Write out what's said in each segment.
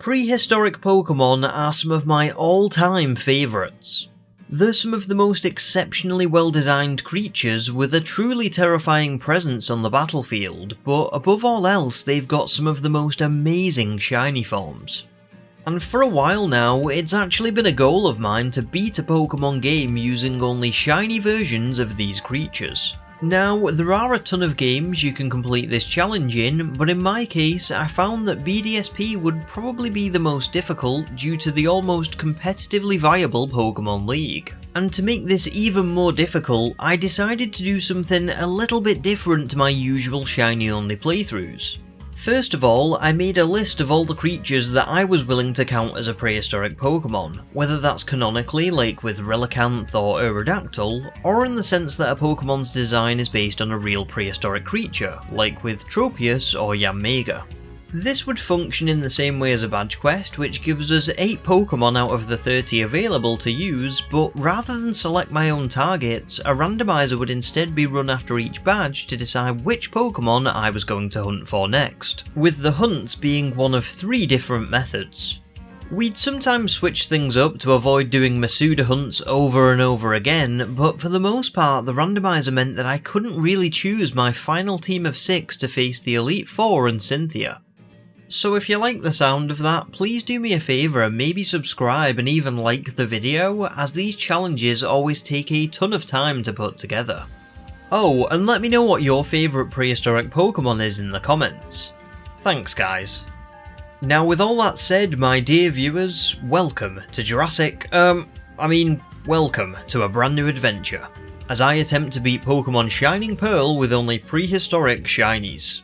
Prehistoric Pokemon are some of my all-time favourites. They're some of the most exceptionally well-designed creatures with a truly terrifying presence on the battlefield, but above all else they've got some of the most amazing shiny forms. And for a while now, it's actually been a goal of mine to beat a Pokemon game using only shiny versions of these creatures. Now, there are a ton of games you can complete this challenge in, but in my case I found that BDSP would probably be the most difficult due to the almost competitively viable Pokémon League. And to make this even more difficult, I decided to do something a little bit different to my usual shiny only playthroughs. First of all, I made a list of all the creatures that I was willing to count as a prehistoric Pokemon, whether that's canonically like with Relicanth or Aerodactyl, or in the sense that a Pokemon's design is based on a real prehistoric creature, like with Tropius or Yanmega. This would function in the same way as a badge quest, which gives us 8 Pokemon out of the 30 available to use, but rather than select my own targets, a randomiser would instead be run after each badge to decide which Pokemon I was going to hunt for next, with the hunts being one of 3 different methods. We'd sometimes switch things up to avoid doing Masuda hunts over and over again, but for the most part the randomiser meant that I couldn't really choose my final team of 6 to face the Elite Four and Cynthia. So if you like the sound of that, please do me a favour and maybe subscribe and even like the video, as these challenges always take a ton of time to put together. Oh, and let me know what your favourite prehistoric Pokemon is in the comments. Thanks guys. Now with all that said, my dear viewers, welcome to welcome to a brand new adventure, as I attempt to beat Pokemon Shining Pearl with only prehistoric shinies.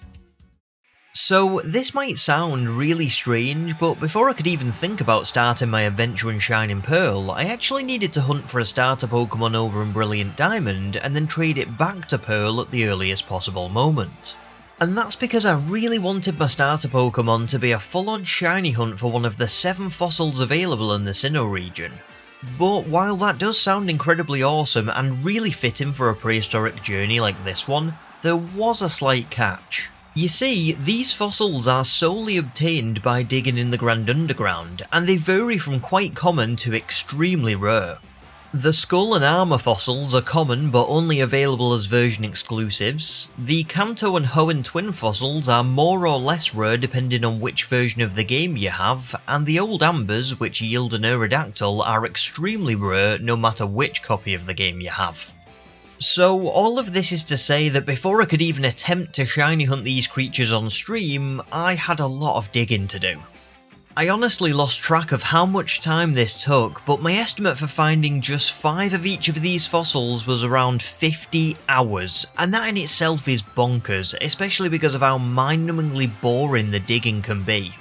So this might sound really strange, but before I could even think about starting my adventure in Shining Pearl, I actually needed to hunt for a starter Pokemon over in Brilliant Diamond and then trade it back to Pearl at the earliest possible moment. And that's because I really wanted my starter Pokemon to be a full-on shiny hunt for one of the 7 fossils available in the Sinnoh region. But while that does sound incredibly awesome and really fitting for a prehistoric journey like this one, there was a slight catch. You see, these fossils are solely obtained by digging in the Grand Underground, and they vary from quite common to extremely rare. The skull and armour fossils are common but only available as version exclusives. The Kanto and Hoenn twin fossils are more or less rare depending on which version of the game you have, and the old ambers, which yield an Aerodactyl, are extremely rare no matter which copy of the game you have. So all of this is to say that before I could even attempt to shiny hunt these creatures on stream, I had a lot of digging to do. I honestly lost track of how much time this took, but my estimate for finding just 5 of each of these fossils was around 50 hours, and that in itself is bonkers, especially because of how mind-numbingly boring the digging can be.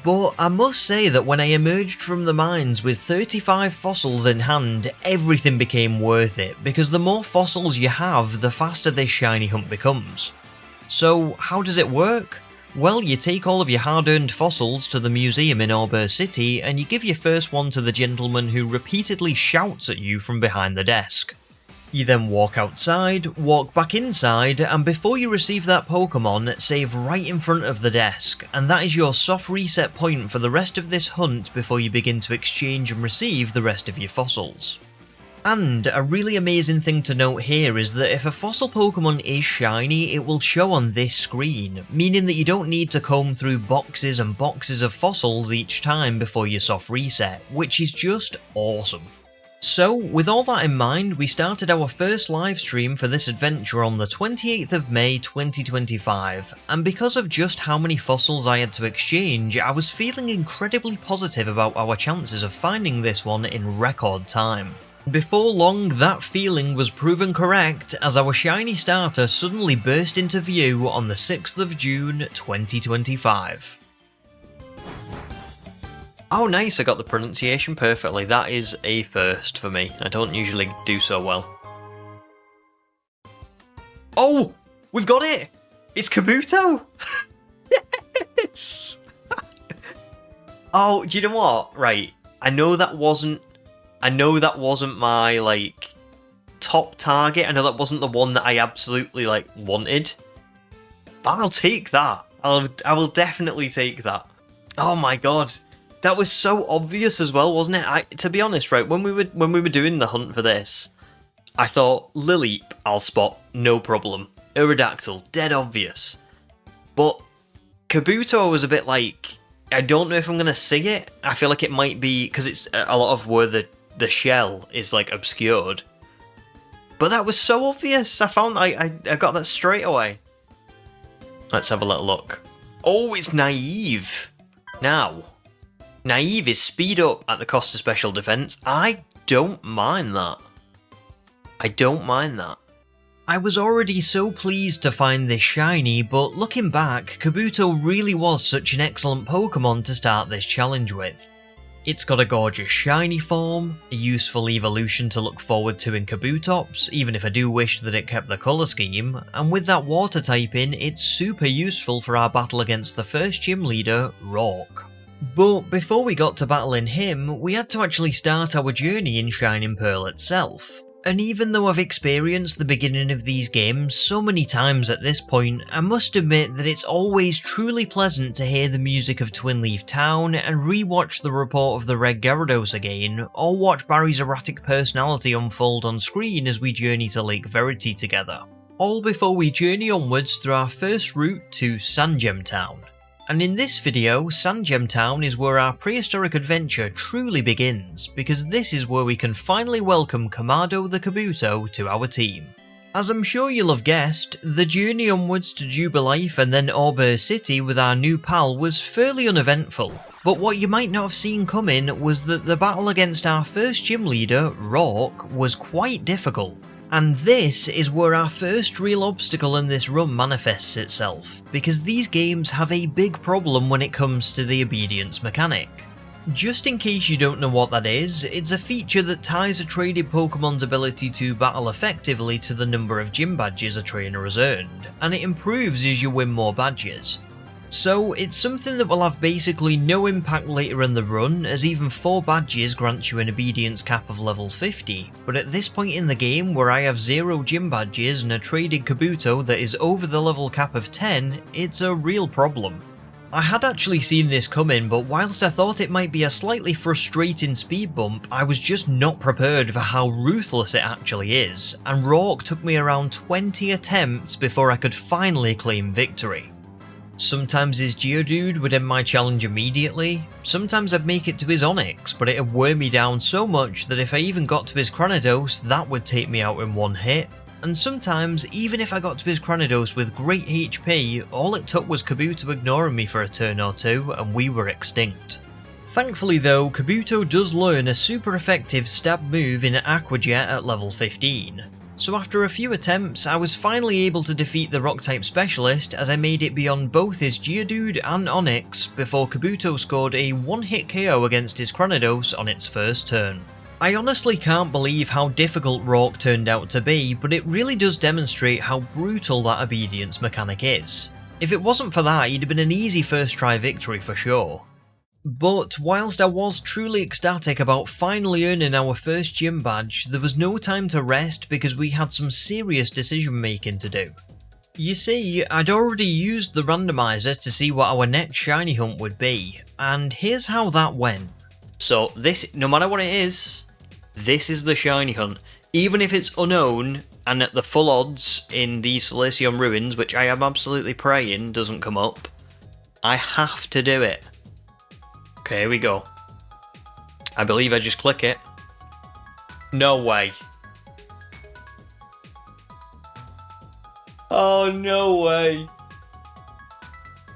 But I must say that when I emerged from the mines with 35 fossils in hand, everything became worth it, because the more fossils you have, the faster this shiny hunt becomes. So how does it work? Well, you take all of your hard-earned fossils to the museum in Arbok City, and you give your first one to the gentleman who repeatedly shouts at you from behind the desk. You then walk outside, walk back inside, and before you receive that Pokemon, save right in front of the desk, and that is your soft reset point for the rest of this hunt before you begin to exchange and receive the rest of your fossils. And a really amazing thing to note here is that if a fossil Pokemon is shiny, it will show on this screen, meaning that you don't need to comb through boxes and boxes of fossils each time before you soft reset, which is just awesome. So, with all that in mind, we started our first livestream for this adventure on the 28th of May 2025, and because of just how many fossils I had to exchange, I was feeling incredibly positive about our chances of finding this one in record time. Before long, that feeling was proven correct as our shiny starter suddenly burst into view on the 6th of June 2025. Oh nice, I got the pronunciation perfectly. That is a first for me. I don't usually do so well. Oh! We've got it! It's Kabuto! Yes! Oh, do you know what? Right, I know that wasn't my, like, top target. I know that wasn't the one that I absolutely, like, wanted. But I'll take that. I will definitely take that. Oh my god. That was so obvious as well, wasn't it? To be honest, right, when we were doing the hunt for this, I thought, Lileep, I'll spot, no problem. Aerodactyl, dead obvious. But Kabuto, I was a bit like, I don't know if I'm going to see it. I feel like it might be, because it's a lot of where the shell is like obscured. But that was so obvious. I got that straight away. Let's have a little look. Oh, it's naive. Now, naive is speed up at the cost of special defense. I don't mind that. I don't mind that. I was already so pleased to find this shiny, but looking back, Kabuto really was such an excellent Pokemon to start this challenge with. It's got a gorgeous shiny form, a useful evolution to look forward to in Kabutops, even if I do wish that it kept the colour scheme, and with that water type in, it's super useful for our battle against the first gym leader, Rock. But before we got to battling him, we had to actually start our journey in Shining Pearl itself. And even though I've experienced the beginning of these games so many times at this point, I must admit that it's always truly pleasant to hear the music of Twin Leaf Town and re-watch the report of the Red Gyarados again, or watch Barry's erratic personality unfold on screen as we journey to Lake Verity together. All before we journey onwards through our first route to Sandgem Town. And in this video, Sandgem Town is where our prehistoric adventure truly begins, because this is where we can finally welcome Kamado the Kabuto to our team. As I'm sure you'll have guessed, the journey onwards to Jubilife and then Auber City with our new pal was fairly uneventful, but what you might not have seen coming was that the battle against our first gym leader, Rock, was quite difficult. And this is where our first real obstacle in this run manifests itself, because these games have a big problem when it comes to the obedience mechanic. Just in case you don't know what that is, it's a feature that ties a traded Pokemon's ability to battle effectively to the number of gym badges a trainer has earned, and it improves as you win more badges. So it's something that will have basically no impact later in the run, as even 4 badges grants you an obedience cap of level 50, but at this point in the game where I have 0 gym badges and a traded Kabuto that is over the level cap of 10, it's a real problem. I had actually seen this coming, but whilst I thought it might be a slightly frustrating speed bump, I was just not prepared for how ruthless it actually is, and Rock took me around 20 attempts before I could finally claim victory. Sometimes his Geodude would end my challenge immediately, sometimes I'd make it to his Onix, but it'd wear me down so much that if I even got to his Cranidos, that would take me out in one hit, and sometimes, even if I got to his Cranidos with great HP, all it took was Kabuto ignoring me for a turn or two, and we were extinct. Thankfully though, Kabuto does learn a super effective stab move in Aqua Jet at level 15. So after a few attempts, I was finally able to defeat the Rock-type specialist as I made it beyond both his Geodude and Onix before Kabuto scored a one-hit KO against his Cranidos on its first turn. I honestly can't believe how difficult Rock turned out to be, but it really does demonstrate how brutal that obedience mechanic is. If it wasn't for that, he'd have been an easy first try victory for sure. But whilst I was truly ecstatic about finally earning our first gym badge, there was no time to rest because we had some serious decision making to do. You see, I'd already used the randomiser to see what our next shiny hunt would be, and here's how that went. So this, no matter what it is, this is the shiny hunt. Even if it's unknown and at the full odds in the Solaceon ruins, which I am absolutely praying doesn't come up, I have to do it. Okay, here we go. I believe I just click it. No way. Oh, no way.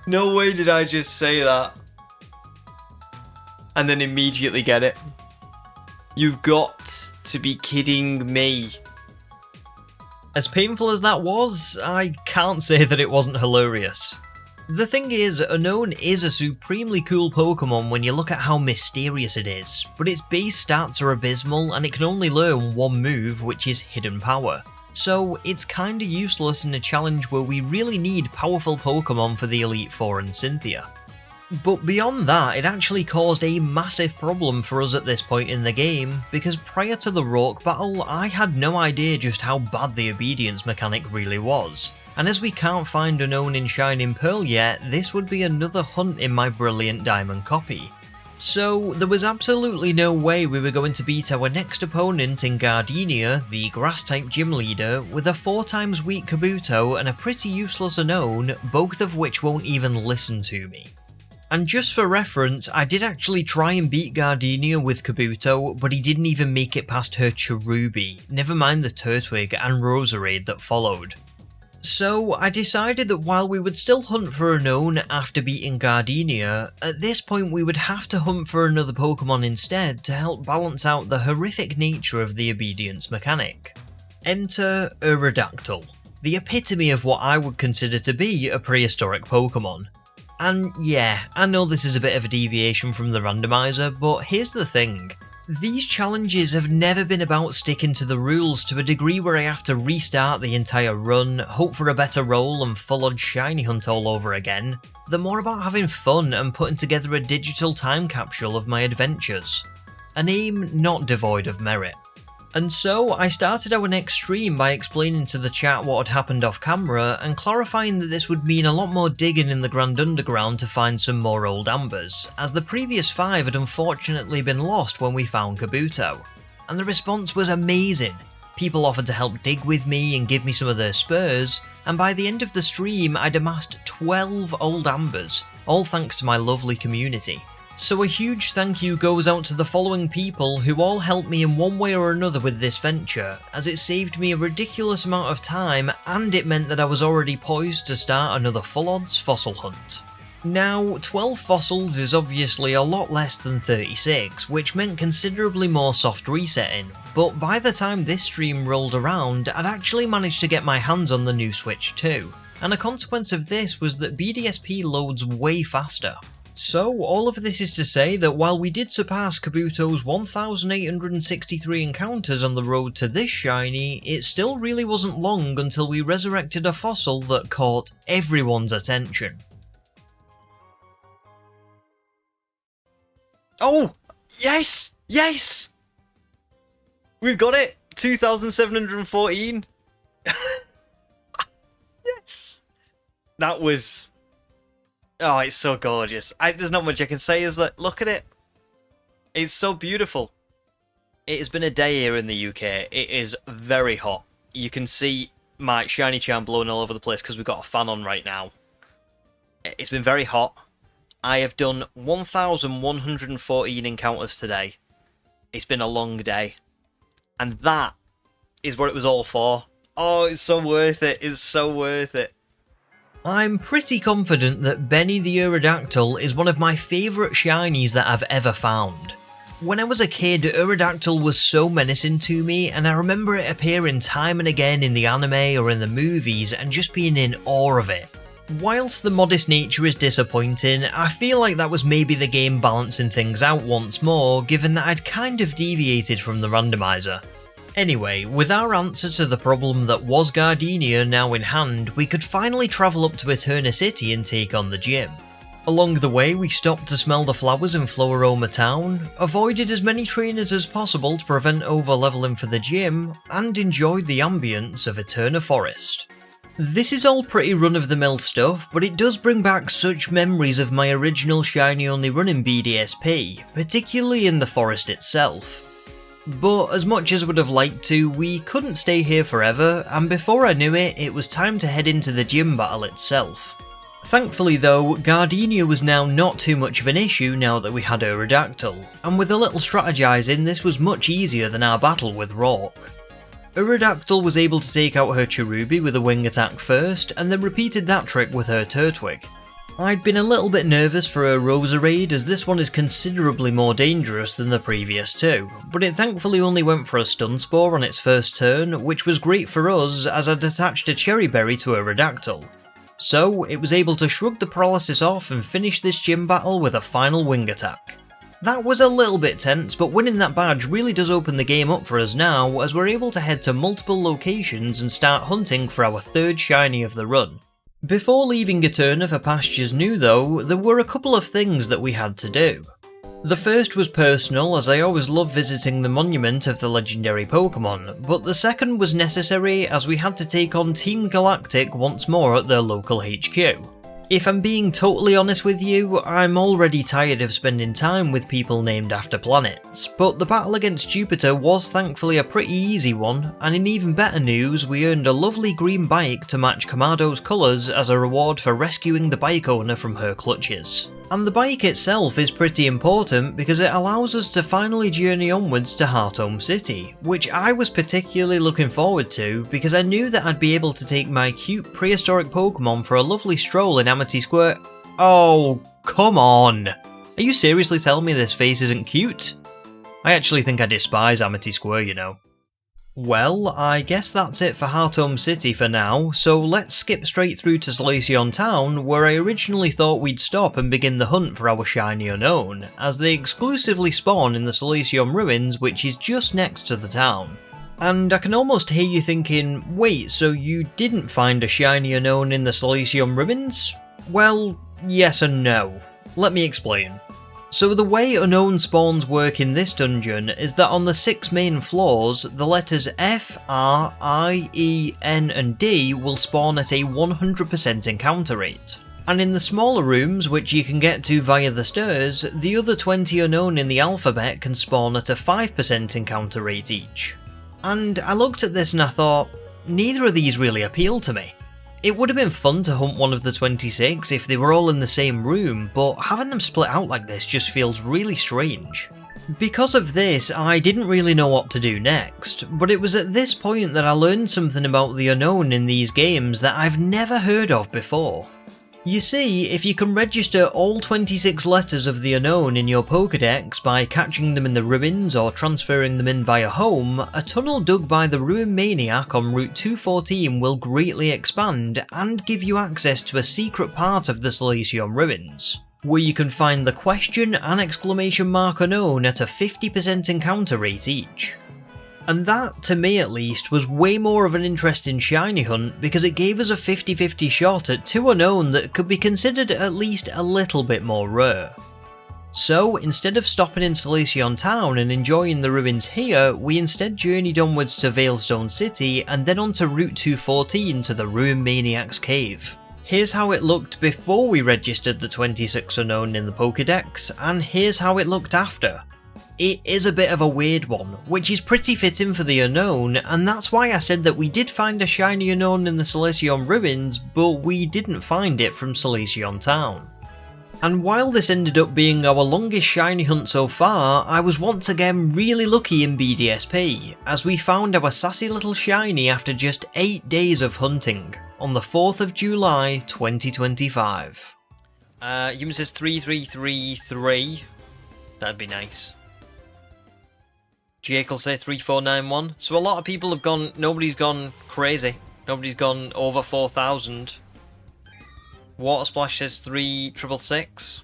No way did I just say that. And then immediately get it. You've got to be kidding me. As painful as that was, I can't say that it wasn't hilarious. The thing is, Unown is a supremely cool Pokemon when you look at how mysterious it is, but its base stats are abysmal and it can only learn one move, which is Hidden Power. So it's kinda useless in a challenge where we really need powerful Pokemon for the Elite Four and Cynthia. But beyond that, it actually caused a massive problem for us at this point in the game, because prior to the Rock battle, I had no idea just how bad the obedience mechanic really was. and as we can't find Unown in Shining Pearl yet, this would be another hunt in my brilliant diamond copy. So there was absolutely no way we were going to beat our next opponent in Gardenia, the grass-type gym leader, with a 4 times weak Kabuto and a pretty useless Unown, both of which won't even listen to me. And just for reference, I did actually try and beat Gardenia with Kabuto, but he didn't even make it past her Cherubi, never mind the Turtwig and Roserade that followed. So I decided that while we would still hunt for Unown after beating Gardenia, at this point we would have to hunt for another Pokemon instead to help balance out the horrific nature of the obedience mechanic. Enter Aerodactyl, the epitome of what I would consider to be a prehistoric Pokemon. And yeah, I know this is a bit of a deviation from the randomiser, but here's the thing. These challenges have never been about sticking to the rules to a degree where I have to restart the entire run, hope for a better roll and full-on shiny hunt all over again. They're more about having fun and putting together a digital time capsule of my adventures. An aim not devoid of merit. And so I started our next stream by explaining to the chat what had happened off camera and clarifying that this would mean a lot more digging in the Grand Underground to find some more old ambers, as the previous 5 had unfortunately been lost when we found Kabuto. And the response was amazing. People offered to help dig with me and give me some of their spurs, and by the end of the stream I'd amassed 12 old ambers, all thanks to my lovely community. So a huge thank you goes out to the following people who all helped me in one way or another with this venture, as it saved me a ridiculous amount of time and it meant that I was already poised to start another full odds fossil hunt. Now, 12 fossils is obviously a lot less than 36, which meant considerably more soft resetting, but by the time this stream rolled around, I'd actually managed to get my hands on the new Switch too, and a consequence of this was that BDSP loads way faster. So, all of this is to say that while we did surpass Kabuto's 1,863 encounters on the road to this shiny, it still really wasn't long until we resurrected a fossil that caught everyone's attention. Oh! Yes! Yes! We've got it! 2,714! Yes! That was... Oh, it's so gorgeous. There's not much I can say, is that? Look at it. It's so beautiful. It has been a day here in the UK. It is very hot. You can see my shiny charm blowing all over the place because we've got a fan on right now. It's been very hot. I have done 1,114 encounters today. It's been a long day. And that is what it was all for. Oh, it's so worth it. It's so worth it. I'm pretty confident that Benny the Aerodactyl is one of my favourite shinies that I've ever found. When I was a kid, Aerodactyl was so menacing to me, and I remember it appearing time and again in the anime or in the movies and just being in awe of it. Whilst the modest nature is disappointing, I feel like that was maybe the game balancing things out once more, given that I'd kind of deviated from the randomiser. Anyway, with our answer to the problem that was Gardenia now in hand, we could finally travel up to Eterna City and take on the gym. Along the way, we stopped to smell the flowers in Floaroma town, avoided as many trainers as possible to prevent over-leveling for the gym, and enjoyed the ambience of Eterna Forest. This is all pretty run-of-the-mill stuff, but it does bring back such memories of my original shiny-only run in BDSP, particularly in the forest itself. But as much as I would have liked to, we couldn't stay here forever, and before I knew it, it was time to head into the gym battle itself. Thankfully though, Gardenia was now not too much of an issue now that we had Aerodactyl, and with a little strategising this was much easier than our battle with Rock. Aerodactyl was able to take out her Cherubi with a wing attack first, and then repeated that trick with her Turtwig. I'd been a little bit nervous for her Roserade as this one is considerably more dangerous than the previous two, but it thankfully only went for a Stun Spore on its first turn, which was great for us as I'd attached a Cherry Berry to Aerodactyl. So it was able to shrug the paralysis off and finish this gym battle with a final wing attack. That was a little bit tense, but winning that badge really does open the game up for us now as we're able to head to multiple locations and start hunting for our third shiny of the run. Before leaving Eterna for pastures new though, there were a couple of things that we had to do. The first was personal, as I always love visiting the monument of the legendary Pokemon, but the second was necessary as we had to take on Team Galactic once more at their local HQ. If I'm being totally honest with you, I'm already tired of spending time with people named after planets, but the battle against Jupiter was thankfully a pretty easy one, and in even better news, we earned a lovely green bike to match Kamado's colours as a reward for rescuing the bike owner from her clutches. And the bike itself is pretty important because it allows us to finally journey onwards to Hearthome City, which I was particularly looking forward to because I knew that I'd be able to take my cute prehistoric Pokemon for a lovely stroll in Amity Square. Oh, come on! Are you seriously telling me this face isn't cute? I actually think I despise Amity Square, you know. Well, I guess that's it for Hearthome City for now, so let's skip straight through to Solaceon Town, where I originally thought we'd stop and begin the hunt for our shiny Unown, as they exclusively spawn in the Solaceon Ruins, which is just next to the town. And I can almost hear you thinking, wait, so you didn't find a shiny Unown in the Solaceon Ruins? Well, yes and no. Let me explain. So the way Unown spawns work in this dungeon is that on the 6 main floors, the letters F, R, I, E, N and D will spawn at a 100% encounter rate. And in the smaller rooms, which you can get to via the stairs, the other 20 Unown in the alphabet can spawn at a 5% encounter rate each. And I looked at this and I thought, neither of these really appeal to me. It would have been fun to hunt one of the 26 if they were all in the same room, but having them split out like this just feels really strange. Because of this, I didn't really know what to do next, but it was at this point that I learned something about the Unown in these games that I've never heard of before. You see, if you can register all 26 letters of the Unown in your Pokédex by catching them in the ruins or transferring them in via home, a tunnel dug by the Ruin Maniac on Route 214 will greatly expand and give you access to a secret part of the Solaceon Ruins, where you can find the question and exclamation mark Unown at a 50% encounter rate each. And that, to me at least, was way more of an interesting shiny hunt because it gave us a 50-50 shot at 2 Unown that could be considered at least a little bit more rare. So, instead of stopping in Solaceon Town and enjoying the ruins here, we instead journeyed onwards to Veilstone City and then onto Route 214 to the Ruin Maniac's cave. Here's how it looked before we registered the 26 Unown in the Pokédex, and here's how it looked after. It is a bit of a weird one, which is pretty fitting for the Unown, and that's why I said that we did find a shiny Unown in the Solaceon Ruins, but we didn't find it from Solaceon Town. And while this ended up being our longest shiny hunt so far, I was once again really lucky in BDSP, as we found our sassy little shiny after just 8 days of hunting, on the 4th of July 2025. Human says 3333. That'd be nice. Jake will say 3491. So a lot of people have gone, nobody's gone crazy. Nobody's gone over 4,000. Water Splash says 3666.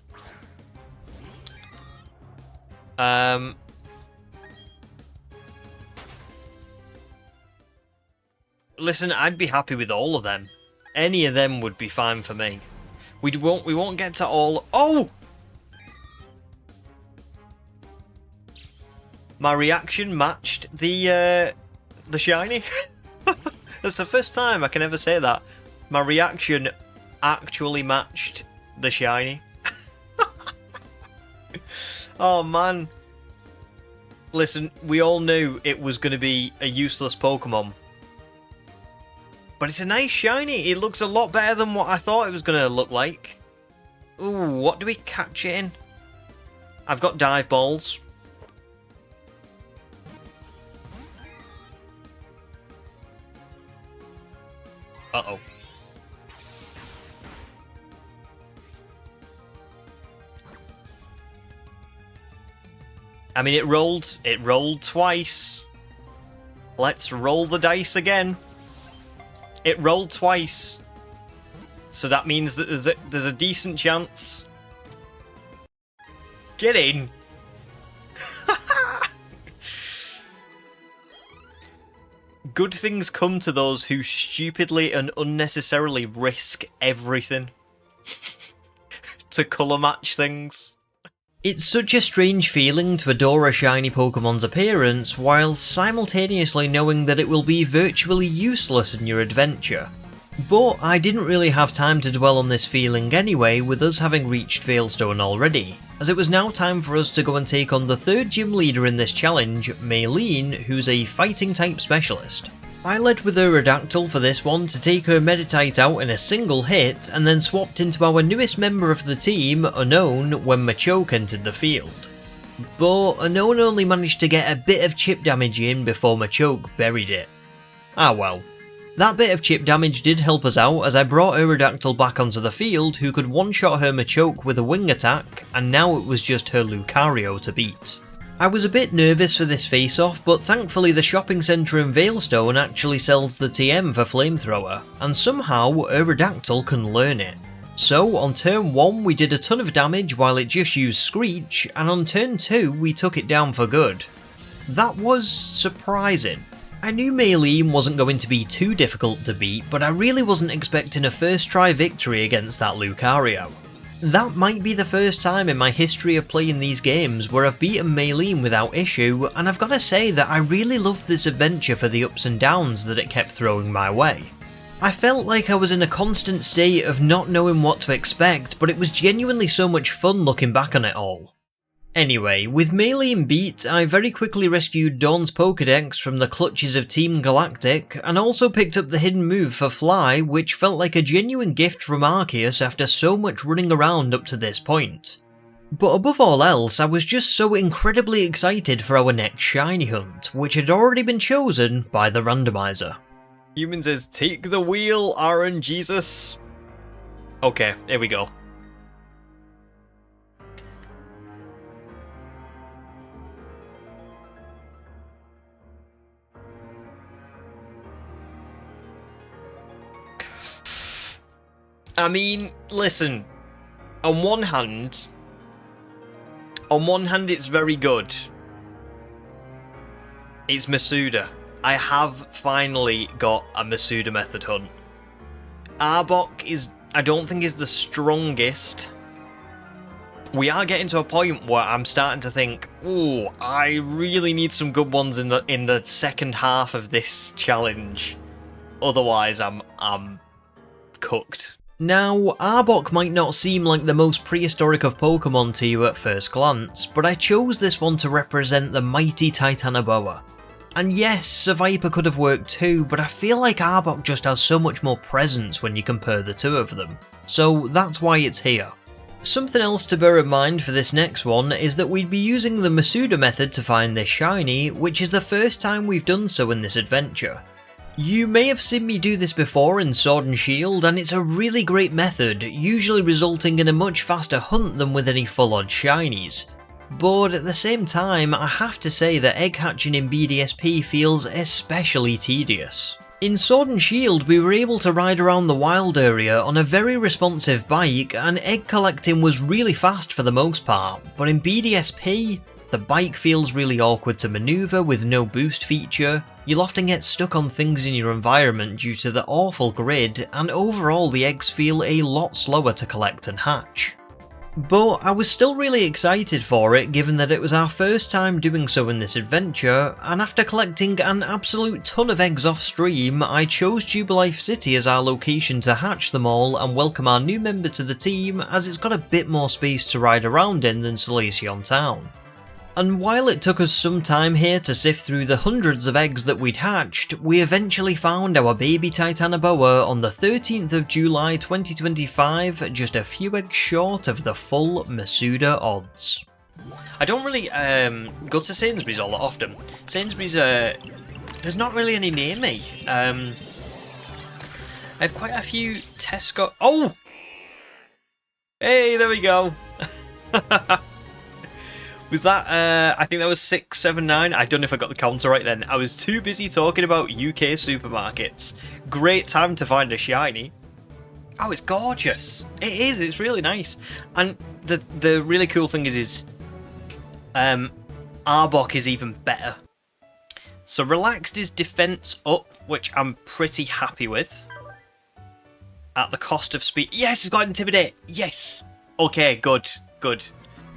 Listen, I'd be happy with all of them. Any of them would be fine for me. We won't get to all. Oh! My reaction matched the shiny. That's the first time I can ever say that. My reaction actually matched the shiny. Oh man. Listen, we all knew it was going to be a useless Pokemon. But it's a nice shiny. It looks a lot better than what I thought it was going to look like. Ooh, what do we catch it in? I've got dive balls. Uh-oh. I mean, it rolled twice. Let's roll the dice again. It rolled twice. So that means that there's a decent chance. Get in. Good things come to those who stupidly and unnecessarily risk everything to colour match things. It's such a strange feeling to adore a shiny Pokemon's appearance while simultaneously knowing that it will be virtually useless in your adventure. But I didn't really have time to dwell on this feeling anyway, with us having reached Veilstone already, as it was now time for us to go and take on the third gym leader in this challenge, Maylene, who's a fighting type specialist. I led with Aerodactyl for this one to take her Meditite out in a single hit, and then swapped into our newest member of the team, Unown, when Machoke entered the field. But Unown only managed to get a bit of chip damage in before Machoke buried it. Ah well. That bit of chip damage did help us out, as I brought Aerodactyl back onto the field, who could one-shot her Machoke with a wing attack, and now it was just her Lucario to beat. I was a bit nervous for this face-off, but thankfully the shopping centre in Veilstone actually sells the TM for Flamethrower, and somehow Aerodactyl can learn it. So on turn 1 we did a ton of damage while it just used Screech, and on turn 2 we took it down for good. That was surprising. I knew Maylene wasn't going to be too difficult to beat, but I really wasn't expecting a first try victory against that Lucario. That might be the first time in my history of playing these games where I've beaten Maylene without issue, and I've got to say that I really loved this adventure for the ups and downs that it kept throwing my way. I felt like I was in a constant state of not knowing what to expect, but it was genuinely so much fun looking back on it all. Anyway, with Maylene beat, I very quickly rescued Dawn's Pokédex from the clutches of Team Galactic, and also picked up the hidden move for Fly, which felt like a genuine gift from Arceus after so much running around up to this point. But above all else, I was just so incredibly excited for our next shiny hunt, which had already been chosen by the randomiser. Human says, take the wheel, RNGesus. Okay, here we go. I mean, listen, on one hand it's very good. It's Masuda. I have finally got a Masuda method hunt. Arbok I don't think is the strongest. We are getting to a point where I'm starting to think, ooh, I really need some good ones in the second half of this challenge. Otherwise I'm cooked. Now, Arbok might not seem like the most prehistoric of Pokemon to you at first glance, but I chose this one to represent the mighty Titanoboa. And yes, a Viper could have worked too, but I feel like Arbok just has so much more presence when you compare the two of them, so that's why it's here. Something else to bear in mind for this next one is that we'd be using the Masuda method to find this shiny, which is the first time we've done so in this adventure. You may have seen me do this before in Sword and Shield, and it's a really great method, usually resulting in a much faster hunt than with any full-on shinies. But at the same time, I have to say that egg hatching in BDSP feels especially tedious. In Sword and Shield, we were able to ride around the wild area on a very responsive bike, and egg collecting was really fast for the most part, but in BDSP, the bike feels really awkward to manoeuvre with no boost feature, you'll often get stuck on things in your environment due to the awful grid, and overall the eggs feel a lot slower to collect and hatch. But I was still really excited for it given that it was our first time doing so in this adventure, and after collecting an absolute ton of eggs off stream, I chose Jubilife City as our location to hatch them all and welcome our new member to the team, as it's got a bit more space to ride around in than Solaceon Town. And while it took us some time here to sift through the hundreds of eggs that we'd hatched, we eventually found our baby Titanoboa on the 13th of July 2025, just a few eggs short of the full Masuda odds. I don't really go to Sainsbury's all that often. Sainsbury's, there's not really any near me. I had quite a few Tesco... Oh! Hey, there we go. Was that, I think that was 679. I don't know if I got the counter right then. I was too busy talking about UK supermarkets. Great time to find a shiny. Oh, it's gorgeous. It is, it's really nice. And the really cool thing is Arbok is even better. So relaxed is defense up, which I'm pretty happy with. At the cost of speed. Yes, it's got intimidate. Yes. Okay, good, good.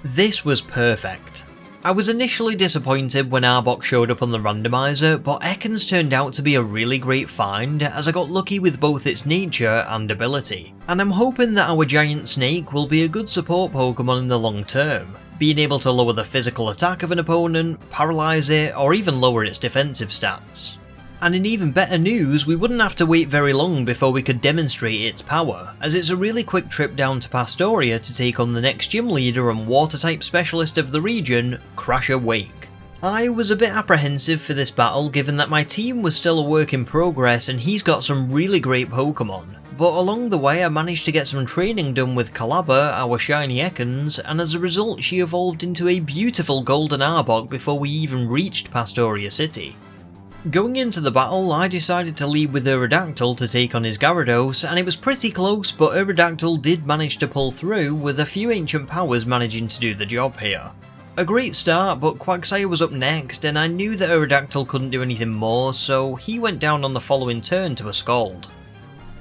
This was perfect. I was initially disappointed when Arbok showed up on the randomiser, but Ekans turned out to be a really great find as I got lucky with both its nature and ability. And I'm hoping that our giant snake will be a good support Pokemon in the long term, being able to lower the physical attack of an opponent, paralyze it, or even lower its defensive stats. And in even better news, we wouldn't have to wait very long before we could demonstrate its power, as it's a really quick trip down to Pastoria to take on the next gym leader and water-type specialist of the region, Crasher Wake. I was a bit apprehensive for this battle given that my team was still a work in progress and he's got some really great Pokemon, but along the way I managed to get some training done with Calabar, our shiny Ekans, and as a result she evolved into a beautiful golden Arbok before we even reached Pastoria City. Going into the battle, I decided to lead with Aerodactyl to take on his Gyarados, and it was pretty close, but Aerodactyl did manage to pull through, with a few ancient powers managing to do the job here. A great start, but Quagsire was up next, and I knew that Aerodactyl couldn't do anything more, so he went down on the following turn to a Scald.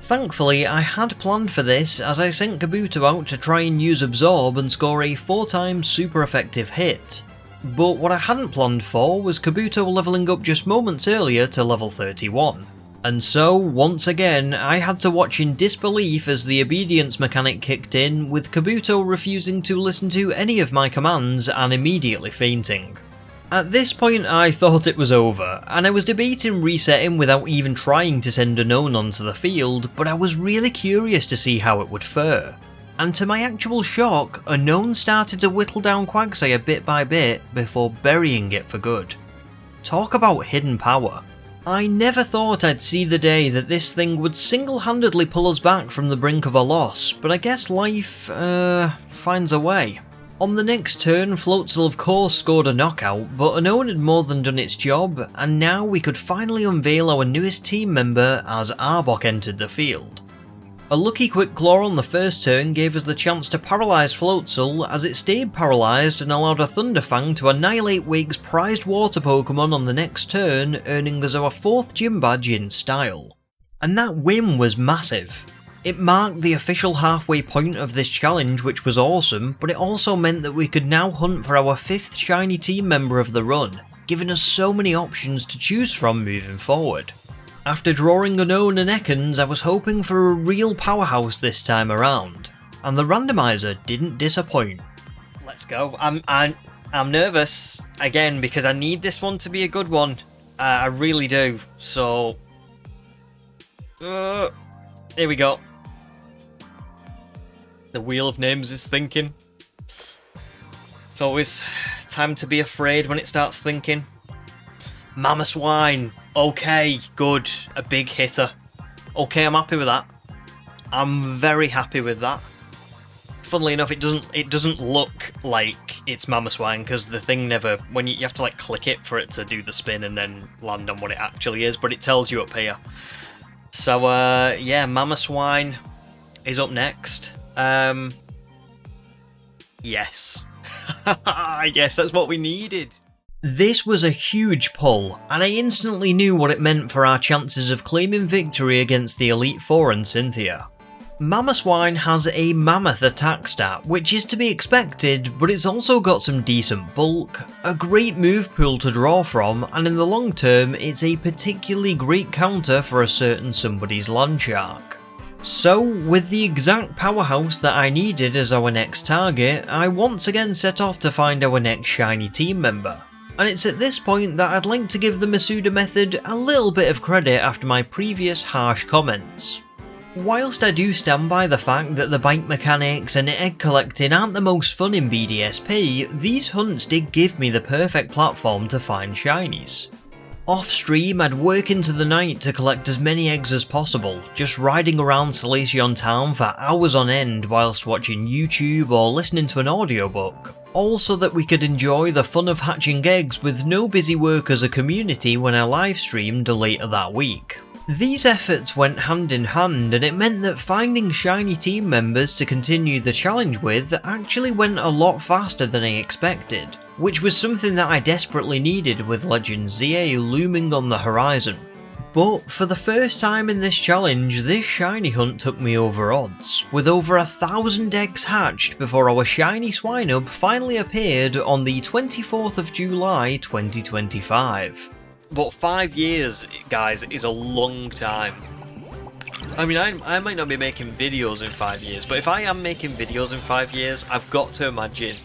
Thankfully, I had planned for this, as I sent Kabuto out to try and use Absorb and score a 4-time super effective hit. But what I hadn't planned for was Kabuto levelling up just moments earlier to level 31. And so, once again, I had to watch in disbelief as the obedience mechanic kicked in, with Kabuto refusing to listen to any of my commands and immediately fainting. At this point I thought it was over, and I was debating resetting without even trying to send Unown onto the field, but I was really curious to see how it would fare. And to my actual shock, Unown started to whittle down Quagsire bit by bit before burying it for good. Talk about hidden power. I never thought I'd see the day that this thing would single-handedly pull us back from the brink of a loss, but I guess life, finds a way. On the next turn, Floatzel of course scored a knockout, but Unown had more than done its job, and now we could finally unveil our newest team member as Arbok entered the field. A lucky quick claw on the first turn gave us the chance to paralyse Floatzel as it stayed paralysed and allowed a Thunderfang to annihilate Wake's prized water Pokemon on the next turn, earning us our 4th gym badge in style. And that win was massive. It marked the official halfway point of this challenge, which was awesome, but it also meant that we could now hunt for our 5th shiny team member of the run, giving us so many options to choose from moving forward. After drawing Unown and Ekans, I was hoping for a real powerhouse this time around, and the randomiser didn't disappoint. Let's go. I'm nervous again because I need this one to be a good one. I really do. So, here we go. The wheel of names is thinking. It's always time to be afraid when it starts thinking. Mamoswine. Okay, good. A big hitter. Okay, I'm happy with that. I'm very happy with that. Funnily enough, it doesn't look like it's Mamoswine because the thing never, when you have to like click it for it to do the spin and then land on what it actually is, but it tells you up here. So yeah, Mamoswine is up next. Yes. Yes, that's what we needed. This was a huge pull, and I instantly knew what it meant for our chances of claiming victory against the Elite Four and Cynthia. Mamoswine has a mammoth attack stat, which is to be expected, but it's also got some decent bulk, a great move pool to draw from, and in the long term it's a particularly great counter for a certain somebody's Landshark. So, with the exact powerhouse that I needed as our next target, I once again set off to find our next shiny team member. And it's at this point that I'd like to give the Masuda method a little bit of credit after my previous harsh comments. Whilst I do stand by the fact that the bite mechanics and egg collecting aren't the most fun in BDSP, these hunts did give me the perfect platform to find shinies. Off stream, I'd work into the night to collect as many eggs as possible, just riding around Salacion Town for hours on end whilst watching YouTube or listening to an audiobook, all so that we could enjoy the fun of hatching eggs with no busy work as a community when I live streamed later that week. These efforts went hand in hand, and it meant that finding shiny team members to continue the challenge with actually went a lot faster than I expected, which was something that I desperately needed with Legend ZA looming on the horizon. But for the first time in this challenge, this shiny hunt took me over odds, with over 1,000 eggs hatched before our shiny Swinub finally appeared on the 24th of July 2025. But 5 years, guys, is a long time. I mean, I might not be making videos in 5 years, but if I am making videos in 5 years, I've got to imagine...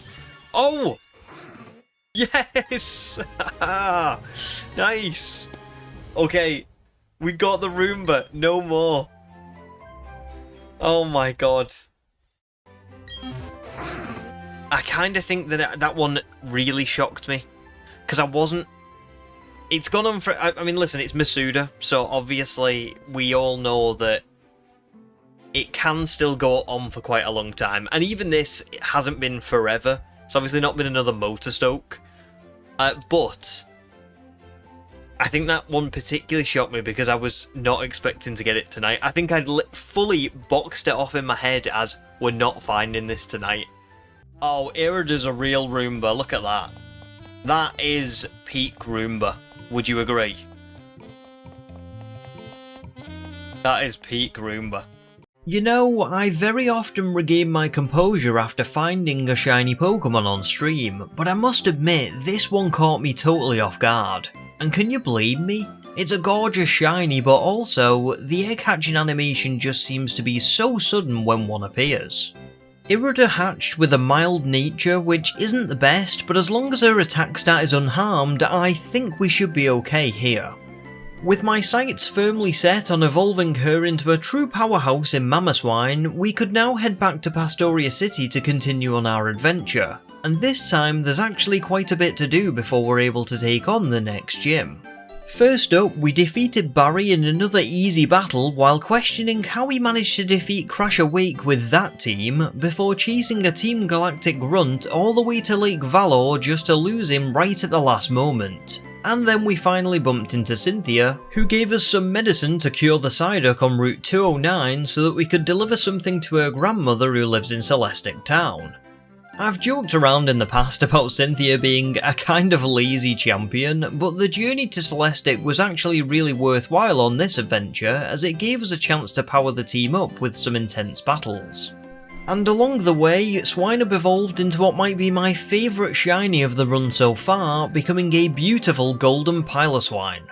Oh! Yes! Nice! Okay, we got the Roomba, no more. Oh my god. I kind of think that that one really shocked me, because I wasn't... It's gone on for... I mean, listen, it's Masuda, so obviously we all know that it can still go on for quite a long time. And even this, it hasn't been forever. It's obviously not been another Motorstoke. But I think that one particularly shocked me because I was not expecting to get it tonight. I think I'd fully boxed it off in my head as, we're not finding this tonight. Oh, Aerodactyl's a real Roomba, look at that. That is peak Roomba. Would you agree? That is peak Roomba. You know, I very often regain my composure after finding a shiny Pokemon on stream, but I must admit, this one caught me totally off guard. And can you blame me? It's a gorgeous shiny, but also, the egg hatching animation just seems to be so sudden when one appears. Aerodactyl hatched with a mild nature, which isn't the best, but as long as her attack stat is unharmed, I think we should be okay here. With my sights firmly set on evolving her into a true powerhouse in Mamoswine, we could now head back to Pastoria City to continue on our adventure, and this time there's actually quite a bit to do before we're able to take on the next gym. First up, we defeated Barry in another easy battle while questioning how he managed to defeat Crasher Wake with that team, before chasing a Team Galactic grunt all the way to Lake Valor just to lose him right at the last moment. And then we finally bumped into Cynthia, who gave us some medicine to cure the Psyduck on Route 209 so that we could deliver something to her grandmother who lives in Celestic Town. I've joked around in the past about Cynthia being a kind of lazy champion, but the journey to Celestic was actually really worthwhile on this adventure as it gave us a chance to power the team up with some intense battles. And along the way, Swinub evolved into what might be my favourite shiny of the run so far, becoming a beautiful golden Piloswine.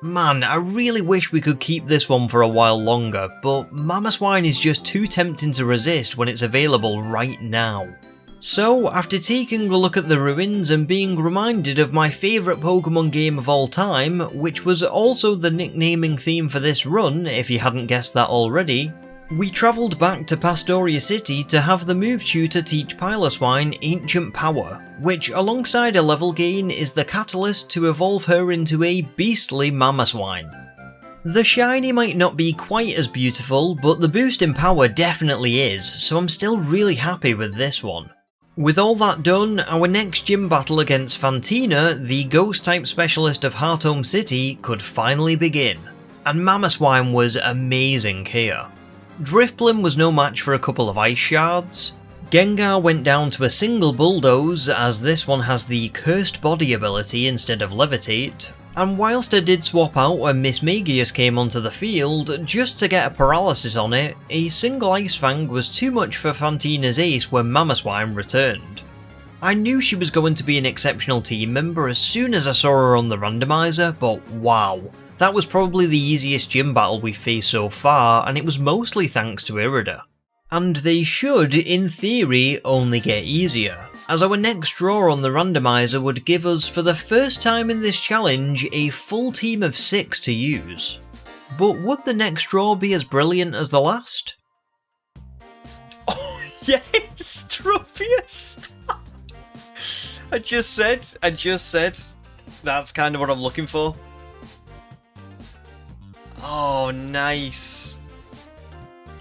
Man, I really wish we could keep this one for a while longer, but Mamoswine is just too tempting to resist when it's available right now. So, after taking a look at the ruins and being reminded of my favourite Pokemon game of all time, which was also the nicknaming theme for this run if you hadn't guessed that already, we travelled back to Pastoria City to have the move tutor teach Piloswine Ancient Power, which alongside a level gain is the catalyst to evolve her into a beastly Mamoswine. The shiny might not be quite as beautiful, but the boost in power definitely is, so I'm still really happy with this one. With all that done, our next gym battle against Fantina, the ghost-type specialist of Hearthome City, could finally begin, and Mamoswine was amazing here. Drifblim was no match for a couple of ice shards, Gengar went down to a single bulldoze as this one has the cursed body ability instead of levitate, and whilst I did swap out when Miss Magius came onto the field just to get a paralysis on it, a single Ice Fang was too much for Fantina's ace when Mamoswine returned. I knew she was going to be an exceptional team member as soon as I saw her on the randomiser, but wow. That was probably the easiest gym battle we've faced so far, and it was mostly thanks to Aerodactyl. And they should, in theory, only get easier, as our next draw on the randomiser would give us, for the first time in this challenge, a full team of 6 to use. But would the next draw be as brilliant as the last? Oh yes, Tropius! I just said, that's kind of what I'm looking for. Oh, nice.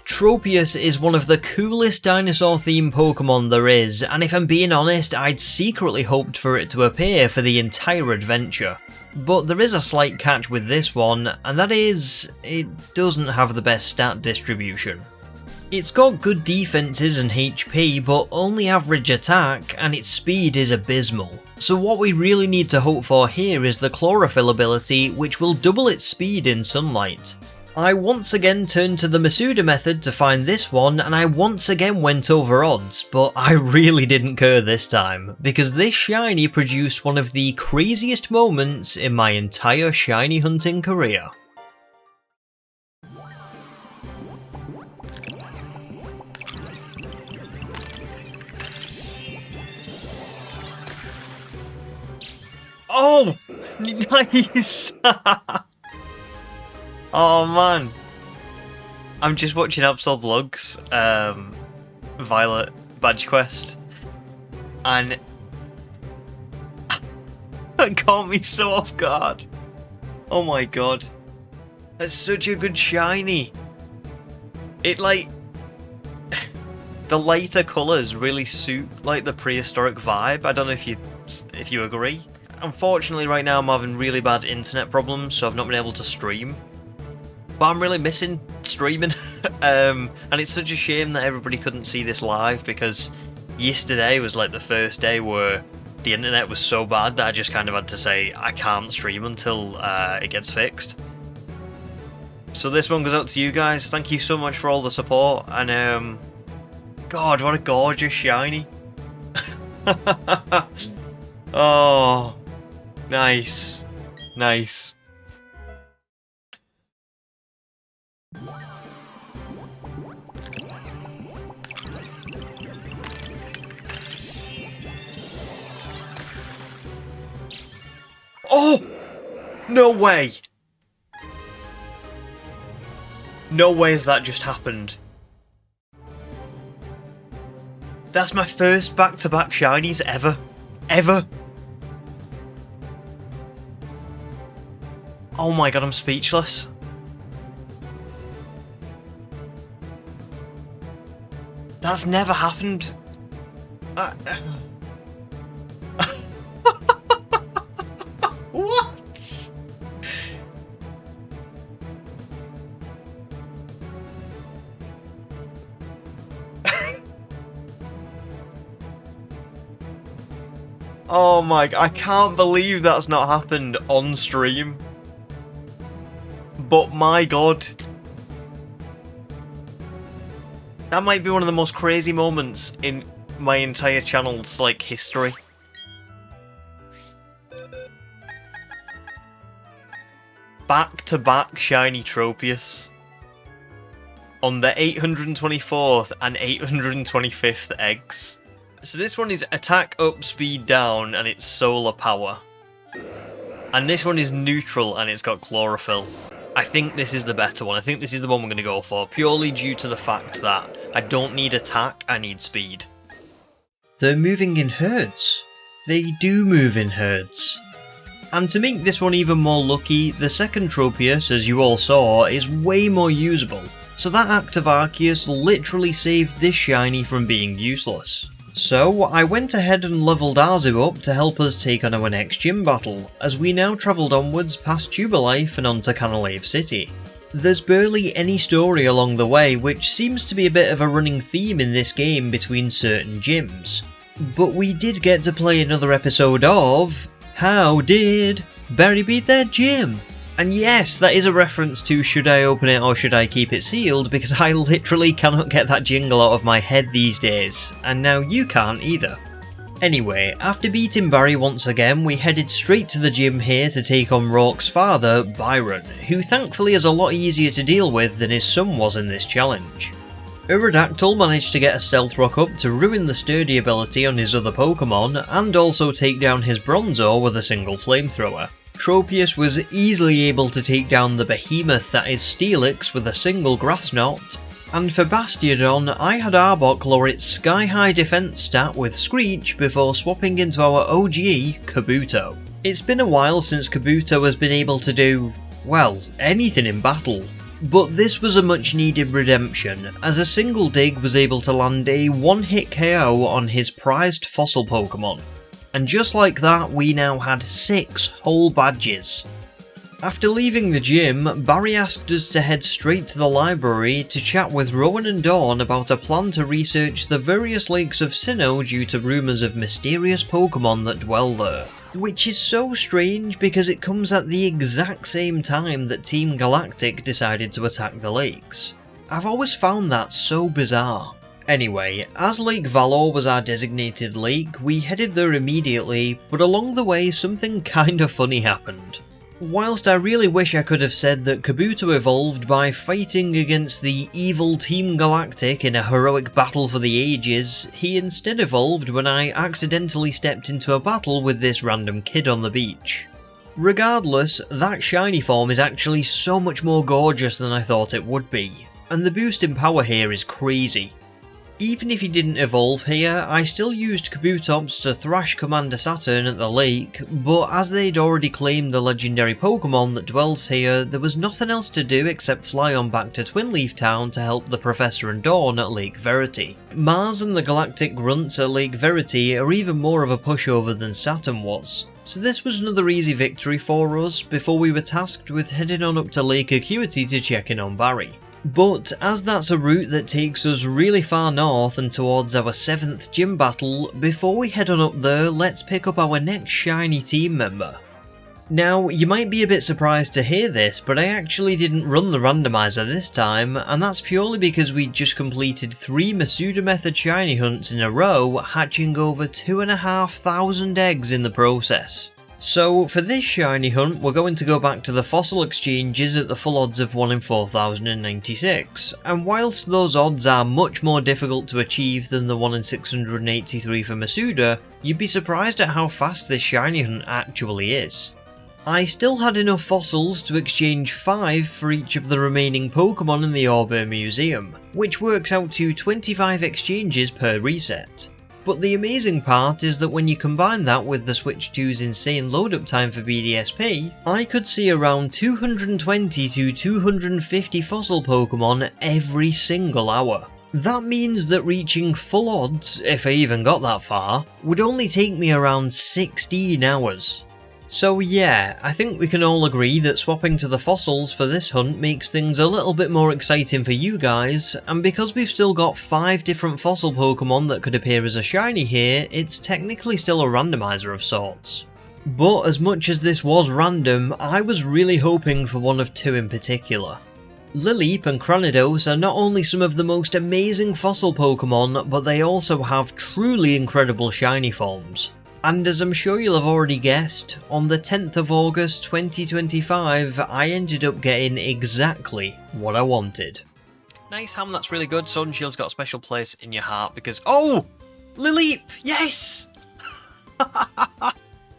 Tropius is one of the coolest dinosaur-themed Pokemon there is, and if I'm being honest, I'd secretly hoped for it to appear for the entire adventure. But there is a slight catch with this one, and that is, it doesn't have the best stat distribution. It's got good defenses and HP, but only average attack, and its speed is abysmal. So what we really need to hope for here is the chlorophyll ability, which will double its speed in sunlight. I once again turned to the Masuda method to find this one, and I once again went over odds, but I really didn't care this time, because this shiny produced one of the craziest moments in my entire shiny hunting career. Oh, nice! Oh man, I'm just watching Absol Vlogs, Violet Badge Quest, and it caught me so off guard. Oh my god, that's such a good shiny. It like the lighter colours really suit like the prehistoric vibe. I don't know if you agree. Unfortunately, right now I'm having really bad internet problems, so I've not been able to stream. But I'm really missing streaming, and it's such a shame that everybody couldn't see this live, because yesterday was like the first day where the internet was so bad that I just kind of had to say I can't stream until it gets fixed. So this one goes out to you guys. Thank you so much for all the support, and God, what a gorgeous shiny. Oh, nice, nice. Oh! No way! No way has that just happened. That's my first back-to-back shinies ever. Ever. Oh my god, I'm speechless. That's never happened. What? Oh my, I can't believe that's not happened on stream. But my god. That might be one of the most crazy moments in my entire channel's like history. Back-to-back shiny Tropius on the 824th and 825th eggs. So this one is attack up, speed down, and it's solar power. And this one is neutral and it's got chlorophyll. I think this is the better one. I think this is the one we're going to go for, purely due to the fact that I don't need attack, I need speed. They're moving in herds. They do move in herds. And to make this one even more lucky, the second Tropius, as you all saw, is way more usable. So that act of Arceus literally saved this shiny from being useless. So I went ahead and leveled Arzu up to help us take on our next gym battle, as we now travelled onwards past Tuberlife and onto Canalave City. There's barely any story along the way, which seems to be a bit of a running theme in this game between certain gyms. But we did get to play another episode of How Did Barry Beat Their Gym? And yes, that is a reference to should I open it or should I keep it sealed, because I literally cannot get that jingle out of my head these days, and now you can't either. Anyway, after beating Barry once again, we headed straight to the gym here to take on Rourke's father, Byron, who thankfully is a lot easier to deal with than his son was in this challenge. Aerodactyl managed to get a stealth rock up to ruin the sturdy ability on his other Pokemon, and also take down his Bronzor with a single flamethrower. Tropius was easily able to take down the behemoth that is Steelix with a single Grass Knot, and for Bastiodon I had Arbok lower its sky high defense stat with Screech before swapping into our OG, Kabuto. It's been a while since Kabuto has been able to do, well, anything in battle, but this was a much needed redemption, as a single dig was able to land a one-hit KO on his prized fossil Pokemon. And just like that, we now had 6 whole badges. After leaving the gym, Barry asked us to head straight to the library to chat with Rowan and Dawn about a plan to research the various lakes of Sinnoh due to rumours of mysterious Pokemon that dwell there. Which is so strange because it comes at the exact same time that Team Galactic decided to attack the lakes. I've always found that so bizarre. Anyway, as Lake Valor was our designated lake, we headed there immediately, but along the way something kinda funny happened. Whilst I really wish I could have said that Kabuto evolved by fighting against the evil Team Galactic in a heroic battle for the ages, he instead evolved when I accidentally stepped into a battle with this random kid on the beach. Regardless, that shiny form is actually so much more gorgeous than I thought it would be, and the boost in power here is crazy. Even if he didn't evolve here, I still used Kabutops to thrash Commander Saturn at the lake, but as they'd already claimed the legendary Pokemon that dwells here, there was nothing else to do except fly on back to Twinleaf Town to help the Professor and Dawn at Lake Verity. Mars and the Galactic Grunts at Lake Verity are even more of a pushover than Saturn was, so this was another easy victory for us before we were tasked with heading on up to Lake Acuity to check in on Barry. But as that's a route that takes us really far north and towards our 7th gym battle, before we head on up there, let's pick up our next shiny team member. Now, you might be a bit surprised to hear this, but I actually didn't run the randomiser this time, and that's purely because we just completed 3 Masuda method shiny hunts in a row, hatching over 2,500 eggs in the process. So for this shiny hunt, we're going to go back to the fossil exchanges at the full odds of 1 in 4096, and whilst those odds are much more difficult to achieve than the 1 in 683 for Masuda, you'd be surprised at how fast this shiny hunt actually is. I still had enough fossils to exchange 5 for each of the remaining Pokemon in the Auburn Museum, which works out to 25 exchanges per reset. But the amazing part is that when you combine that with the Switch 2's insane load-up time for BDSP, I could see around 220 to 250 fossil Pokemon every single hour. That means that reaching full odds, if I even got that far, would only take me around 16 hours. So yeah, I think we can all agree that swapping to the fossils for this hunt makes things a little bit more exciting for you guys, and because we've still got 5 different fossil Pokemon that could appear as a shiny here, it's technically still a randomizer of sorts. But as much as this was random, I was really hoping for one of 2 in particular. Lileep and Cranidos are not only some of the most amazing fossil Pokemon, but they also have truly incredible shiny forms. And as I'm sure you'll have already guessed, on the 10th of August 2025, I ended up getting exactly what I wanted. Nice, Ham, that's really good. Sword and Shield's got a special place in your heart because... Oh! Lileep! Yes!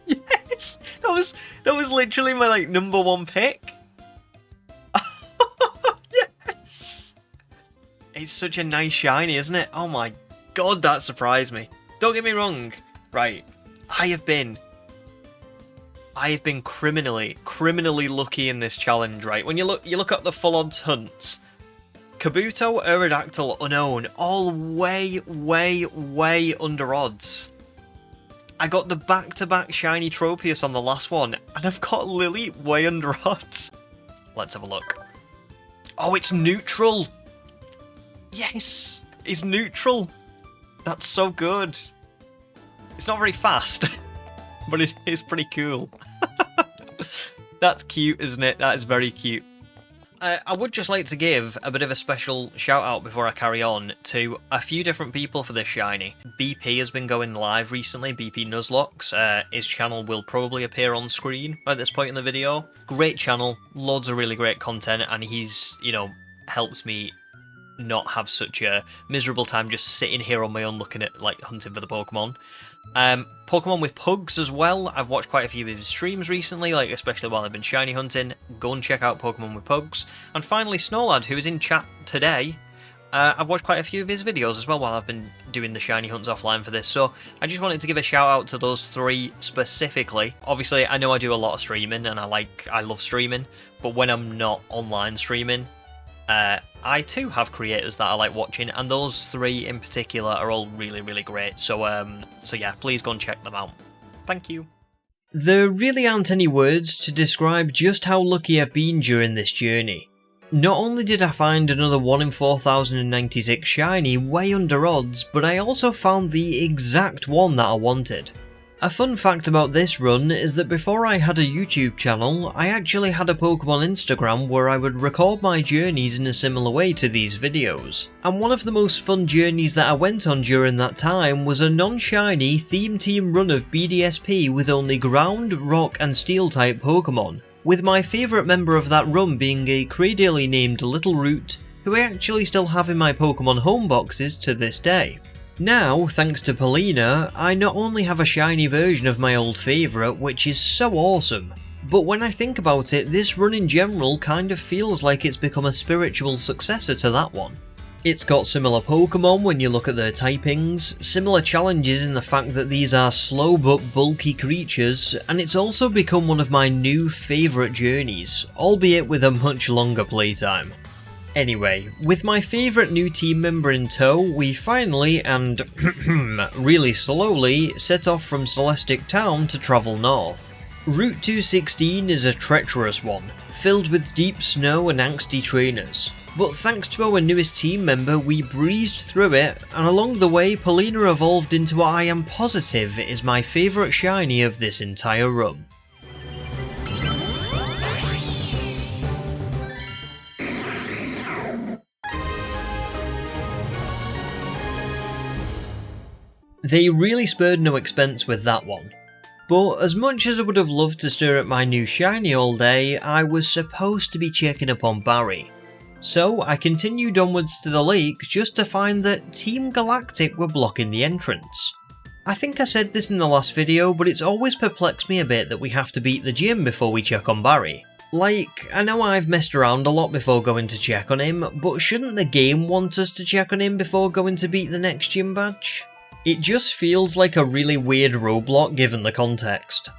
Yes! That was literally my, number 1 pick. Yes! It's such a nice shiny, isn't it? Oh my god, that surprised me. Don't get me wrong. Right. I have been criminally lucky in this challenge, right? When you look at the full odds hunts, Kabuto, Aerodactyl, Unown, all way under odds. I got the back-to-back shiny Tropius on the last one, and I've got Lileep way under odds. Let's have a look. Oh, it's neutral! Yes! It's neutral! That's so good! It's not very fast, but it is pretty cool. That's cute, isn't it? That is very cute. I would just like to give a bit of a special shout out before I carry on to a few different people for this shiny. BP has been going live recently, BP Nuzlocke. His channel will probably appear on screen at this point in the video. Great channel, loads of really great content, and he's, helped me not have such a miserable time just sitting here on my own looking at, hunting for the Pokemon. Pokemon with Pugs as well. I've watched quite a few of his streams recently, especially while I've been shiny hunting. Go and check out Pokemon with Pugs. And finally, Snowlad, who is in chat today. I've watched quite a few of his videos as well while I've been doing the shiny hunts offline for this. So I just wanted to give a shout out to those 3 specifically. Obviously, I know I do a lot of streaming and I love streaming, but when I'm not online streaming, I too have creators that I like watching, and those 3 in particular are all really great. So yeah, please go and check them out. Thank you. There really aren't any words to describe just how lucky I've been during this journey. Not only did I find another 1 in 4096 shiny way under odds, but I also found the exact one that I wanted. A fun fact about this run is that before I had a YouTube channel, I actually had a Pokemon Instagram where I would record my journeys in a similar way to these videos. And one of the most fun journeys that I went on during that time was a non-shiny theme team run of BDSP with only ground, rock and steel type Pokemon, with my favourite member of that run being a Cradily named Little Root, who I actually still have in my Pokemon home boxes to this day. Now, thanks to Paulina, I not only have a shiny version of my old favourite, which is so awesome, but when I think about it, this run in general kind of feels like it's become a spiritual successor to that one. It's got similar Pokemon when you look at their typings, similar challenges in the fact that these are slow but bulky creatures, and it's also become one of my new favourite journeys, albeit with a much longer playtime. Anyway, with my favourite new team member in tow, we finally, and really slowly, set off from Celestic Town to travel north. Route 216 is a treacherous one, filled with deep snow and angsty trainers, but thanks to our newest team member we breezed through it, and along the way Paulina evolved into what I am positive is my favourite shiny of this entire run. They really spared no expense with that one. But as much as I would have loved to stare at my new shiny all day, I was supposed to be checking up on Barry. So I continued onwards to the lake just to find that Team Galactic were blocking the entrance. I think I said this in the last video, but it's always perplexed me a bit that we have to beat the gym before we check on Barry. Like, I know I've messed around a lot before going to check on him, but shouldn't the game want us to check on him before going to beat the next gym badge? It just feels like a really weird roadblock given the context.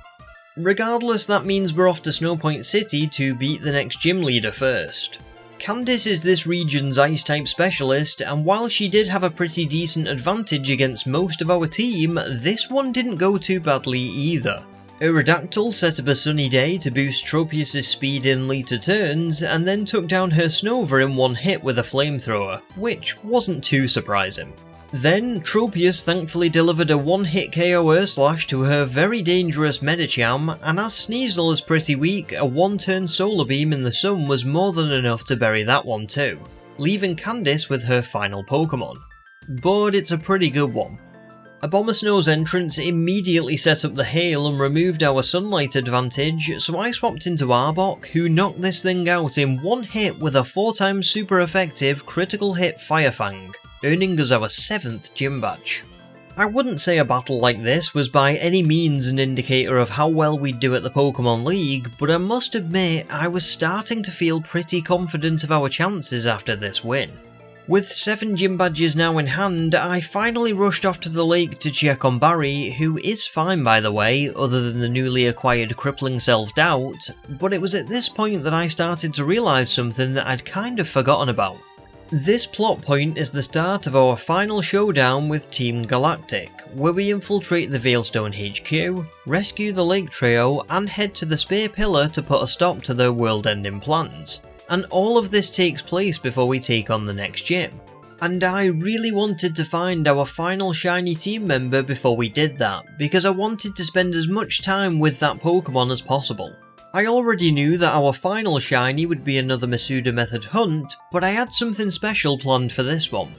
Regardless, that means we're off to Snowpoint City to beat the next gym leader first. Candice is this region's ice-type specialist, and while she did have a pretty decent advantage against most of our team, this one didn't go too badly either. Aerodactyl set up a sunny day to boost Tropius' speed in later turns, and then took down her Snover in one hit with a flamethrower, which wasn't too surprising. Then, Tropius thankfully delivered a one-hit KO Urslash to her very dangerous Medicham, and as Sneasel is pretty weak, a one-turn Solar Beam in the sun was more than enough to bury that one too, leaving Candice with her final Pokemon. But it's a pretty good one. Abomasnow's entrance immediately set up the hail and removed our sunlight advantage, so I swapped into Arbok, who knocked this thing out in one hit with a 4x super effective critical hit Fire Fang, earning us our 7th gym badge. I wouldn't say a battle like this was by any means an indicator of how well we'd do at the Pokémon League, but I must admit I was starting to feel pretty confident of our chances after this win. With 7 gym badges now in hand, I finally rushed off to the lake to check on Barry, who is fine by the way, other than the newly acquired crippling self-doubt, but it was at this point that I started to realise something that I'd kind of forgotten about. This plot point is the start of our final showdown with Team Galactic, where we infiltrate the Veilstone HQ, rescue the Lake Trio, and head to the Spear Pillar to put a stop to their world-ending plans. And all of this takes place before we take on the next gym. And I really wanted to find our final shiny team member before we did that, because I wanted to spend as much time with that Pokemon as possible. I already knew that our final shiny would be another Masuda method hunt, but I had something special planned for this one.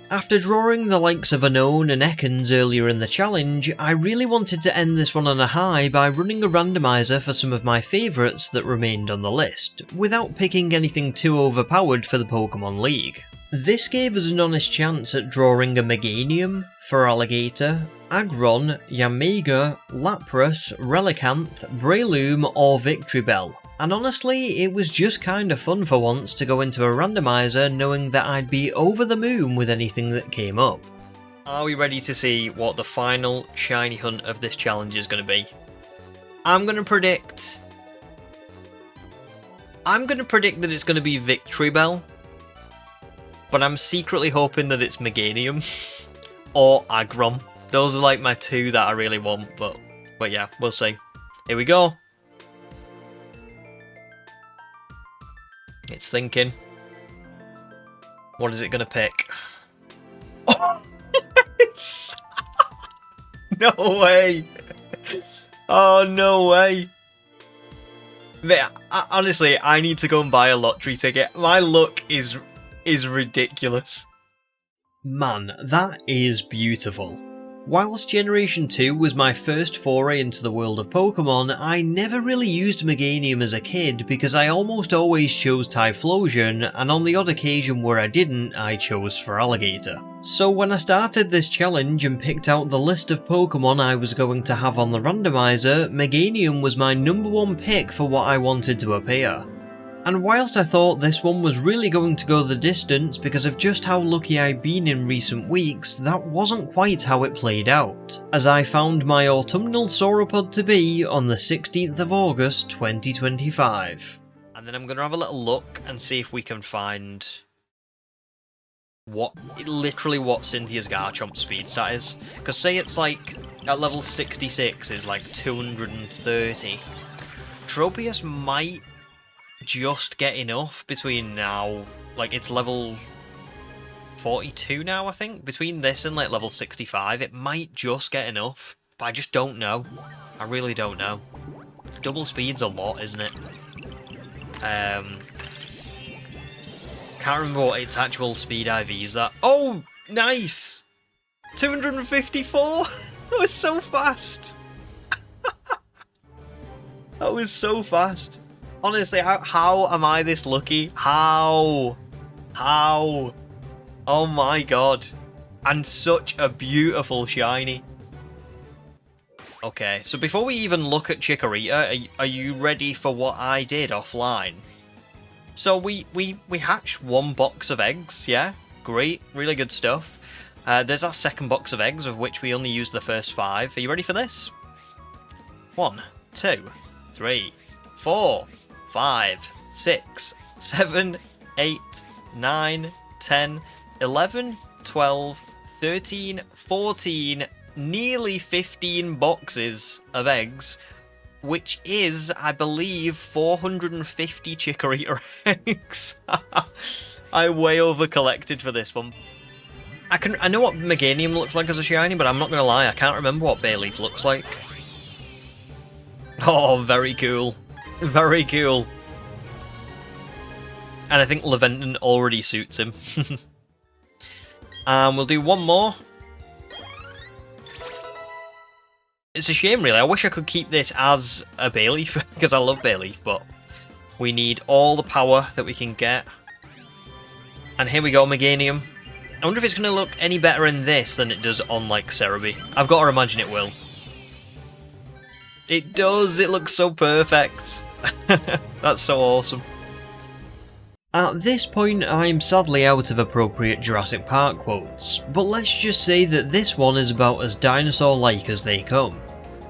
After drawing the likes of Unown and Ekans earlier in the challenge, I really wanted to end this one on a high by running a randomiser for some of my favourites that remained on the list, without picking anything too overpowered for the Pokémon League. This gave us an honest chance at drawing a Meganium, Feraligatr, Aggron, Yanmega, Lapras, Relicanth, Breloom or Victreebel. And honestly, it was just kinda fun for once to go into a randomiser knowing that I'd be over the moon with anything that came up. Are we ready to see what the final shiny hunt of this challenge is going to be? I'm going to predict that it's going to be Victreebel, but I'm secretly hoping that it's Meganium or Aggron. Those are like my two that I really want, but yeah, we'll see. Here we go. It's thinking. What is it going to pick? Oh! No way! Oh, no way! Mate, honestly, I need to go and buy a lottery ticket. My luck is ridiculous. Man, that is beautiful. Whilst Generation 2 was my first foray into the world of Pokemon, I never really used Meganium as a kid because I almost always chose Typhlosion, and on the odd occasion where I didn't, I chose Feraligatr. So when I started this challenge and picked out the list of Pokemon I was going to have on the randomiser, Meganium was my number one pick for what I wanted to appear. And whilst I thought this one was really going to go the distance because of just how lucky I'd been in recent weeks, that wasn't quite how it played out, as I found my autumnal sauropod to be on the 16th of August 2025. And then I'm going to have a little look and see if we can find literally what Cynthia's Garchomp speed stat is. Because say it's like, at level 66 is like 230. Tropius might just get enough between now, like it's level 42 now, I think. Between this and like level 65, it might just get enough. But I just don't know. I really don't know. Double speed's a lot, isn't it? Can't remember what its actual speed IV is that. Oh, nice! 254! That was so fast! That was so fast. Honestly, how am I this lucky? How? How? Oh my god. And such a beautiful shiny. Okay, so before we even look at Chikorita, are you ready for what I did offline? So we hatched one box of eggs, yeah? Great, really good stuff. There's our second box of eggs, of which we only used the first 5. Are you ready for this? 1, 2, 3, 4, 5, 6, 7, 8, 9, 10, 11, 12, 13, 14, nearly 15 boxes of eggs, which is, I believe, 450 Chikorita eggs. I way over collected for this one. I know what Meganium looks like as a shiny, but I'm not gonna lie, I can't remember what Bayleaf looks like. Oh, very cool. Very cool. And I think Laventon already suits him. We'll do one more. It's a shame, really. I wish I could keep this as a Bayleaf, because I love Bayleaf, but we need all the power that we can get. And here we go, Meganium. I wonder if it's going to look any better in this than it does on, like, Cerebi. I've got to imagine it will. It does! It looks so perfect! That's so awesome. At this point, I'm sadly out of appropriate Jurassic Park quotes, but let's just say that this one is about as dinosaur-like as they come.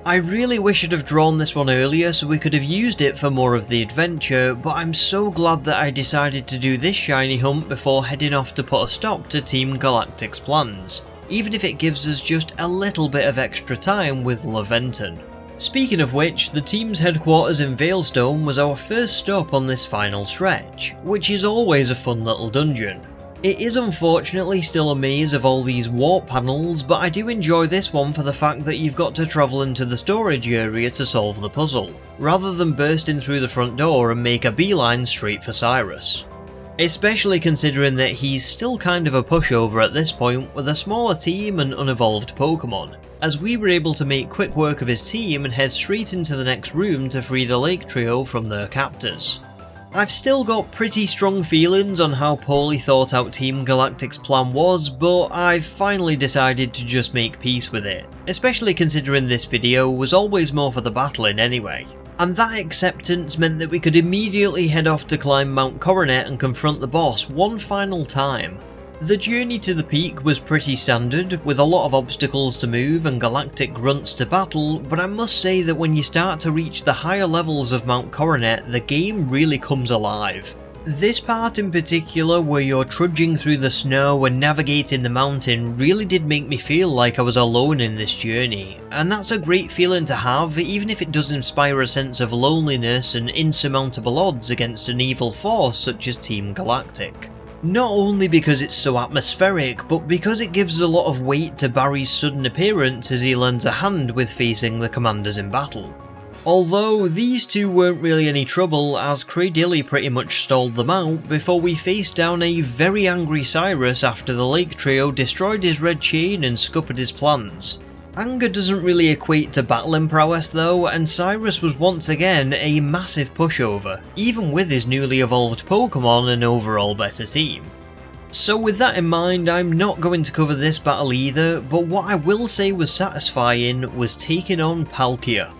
I really wish I'd have drawn this one earlier so we could have used it for more of the adventure, but I'm so glad that I decided to do this shiny hunt before heading off to put a stop to Team Galactic's plans, even if it gives us just a little bit of extra time with Laventon. Speaking of which, the team's headquarters in Veilstone was our first stop on this final stretch, which is always a fun little dungeon. It is unfortunately still a maze of all these warp panels, but I do enjoy this one for the fact that you've got to travel into the storage area to solve the puzzle, rather than bursting through the front door and make a beeline straight for Cyrus. Especially considering that he's still kind of a pushover at this point with a smaller team and unevolved Pokemon, as we were able to make quick work of his team and head straight into the next room to free the Lake Trio from their captors. I've still got pretty strong feelings on how poorly thought out Team Galactic's plan was, but I've finally decided to just make peace with it, especially considering this video was always more for the battling anyway. And that acceptance meant that we could immediately head off to climb Mount Coronet and confront the boss one final time. The journey to the peak was pretty standard, with a lot of obstacles to move and galactic grunts to battle, but I must say that when you start to reach the higher levels of Mount Coronet, the game really comes alive. This part in particular, where you're trudging through the snow and navigating the mountain, really did make me feel like I was alone in this journey, and that's a great feeling to have, even if it does inspire a sense of loneliness and insurmountable odds against an evil force such as Team Galactic. Not only because it's so atmospheric, but because it gives a lot of weight to Barry's sudden appearance as he lends a hand with facing the commanders in battle. Although these two weren't really any trouble, as Cradily pretty much stalled them out before we faced down a very angry Cyrus after the Lake Trio destroyed his red chain and scuppered his plans. Anger doesn't really equate to battling prowess though, and Cyrus was once again a massive pushover, even with his newly evolved Pokemon and overall better team. So with that in mind, I'm not going to cover this battle either, but what I will say was satisfying was taking on Palkia.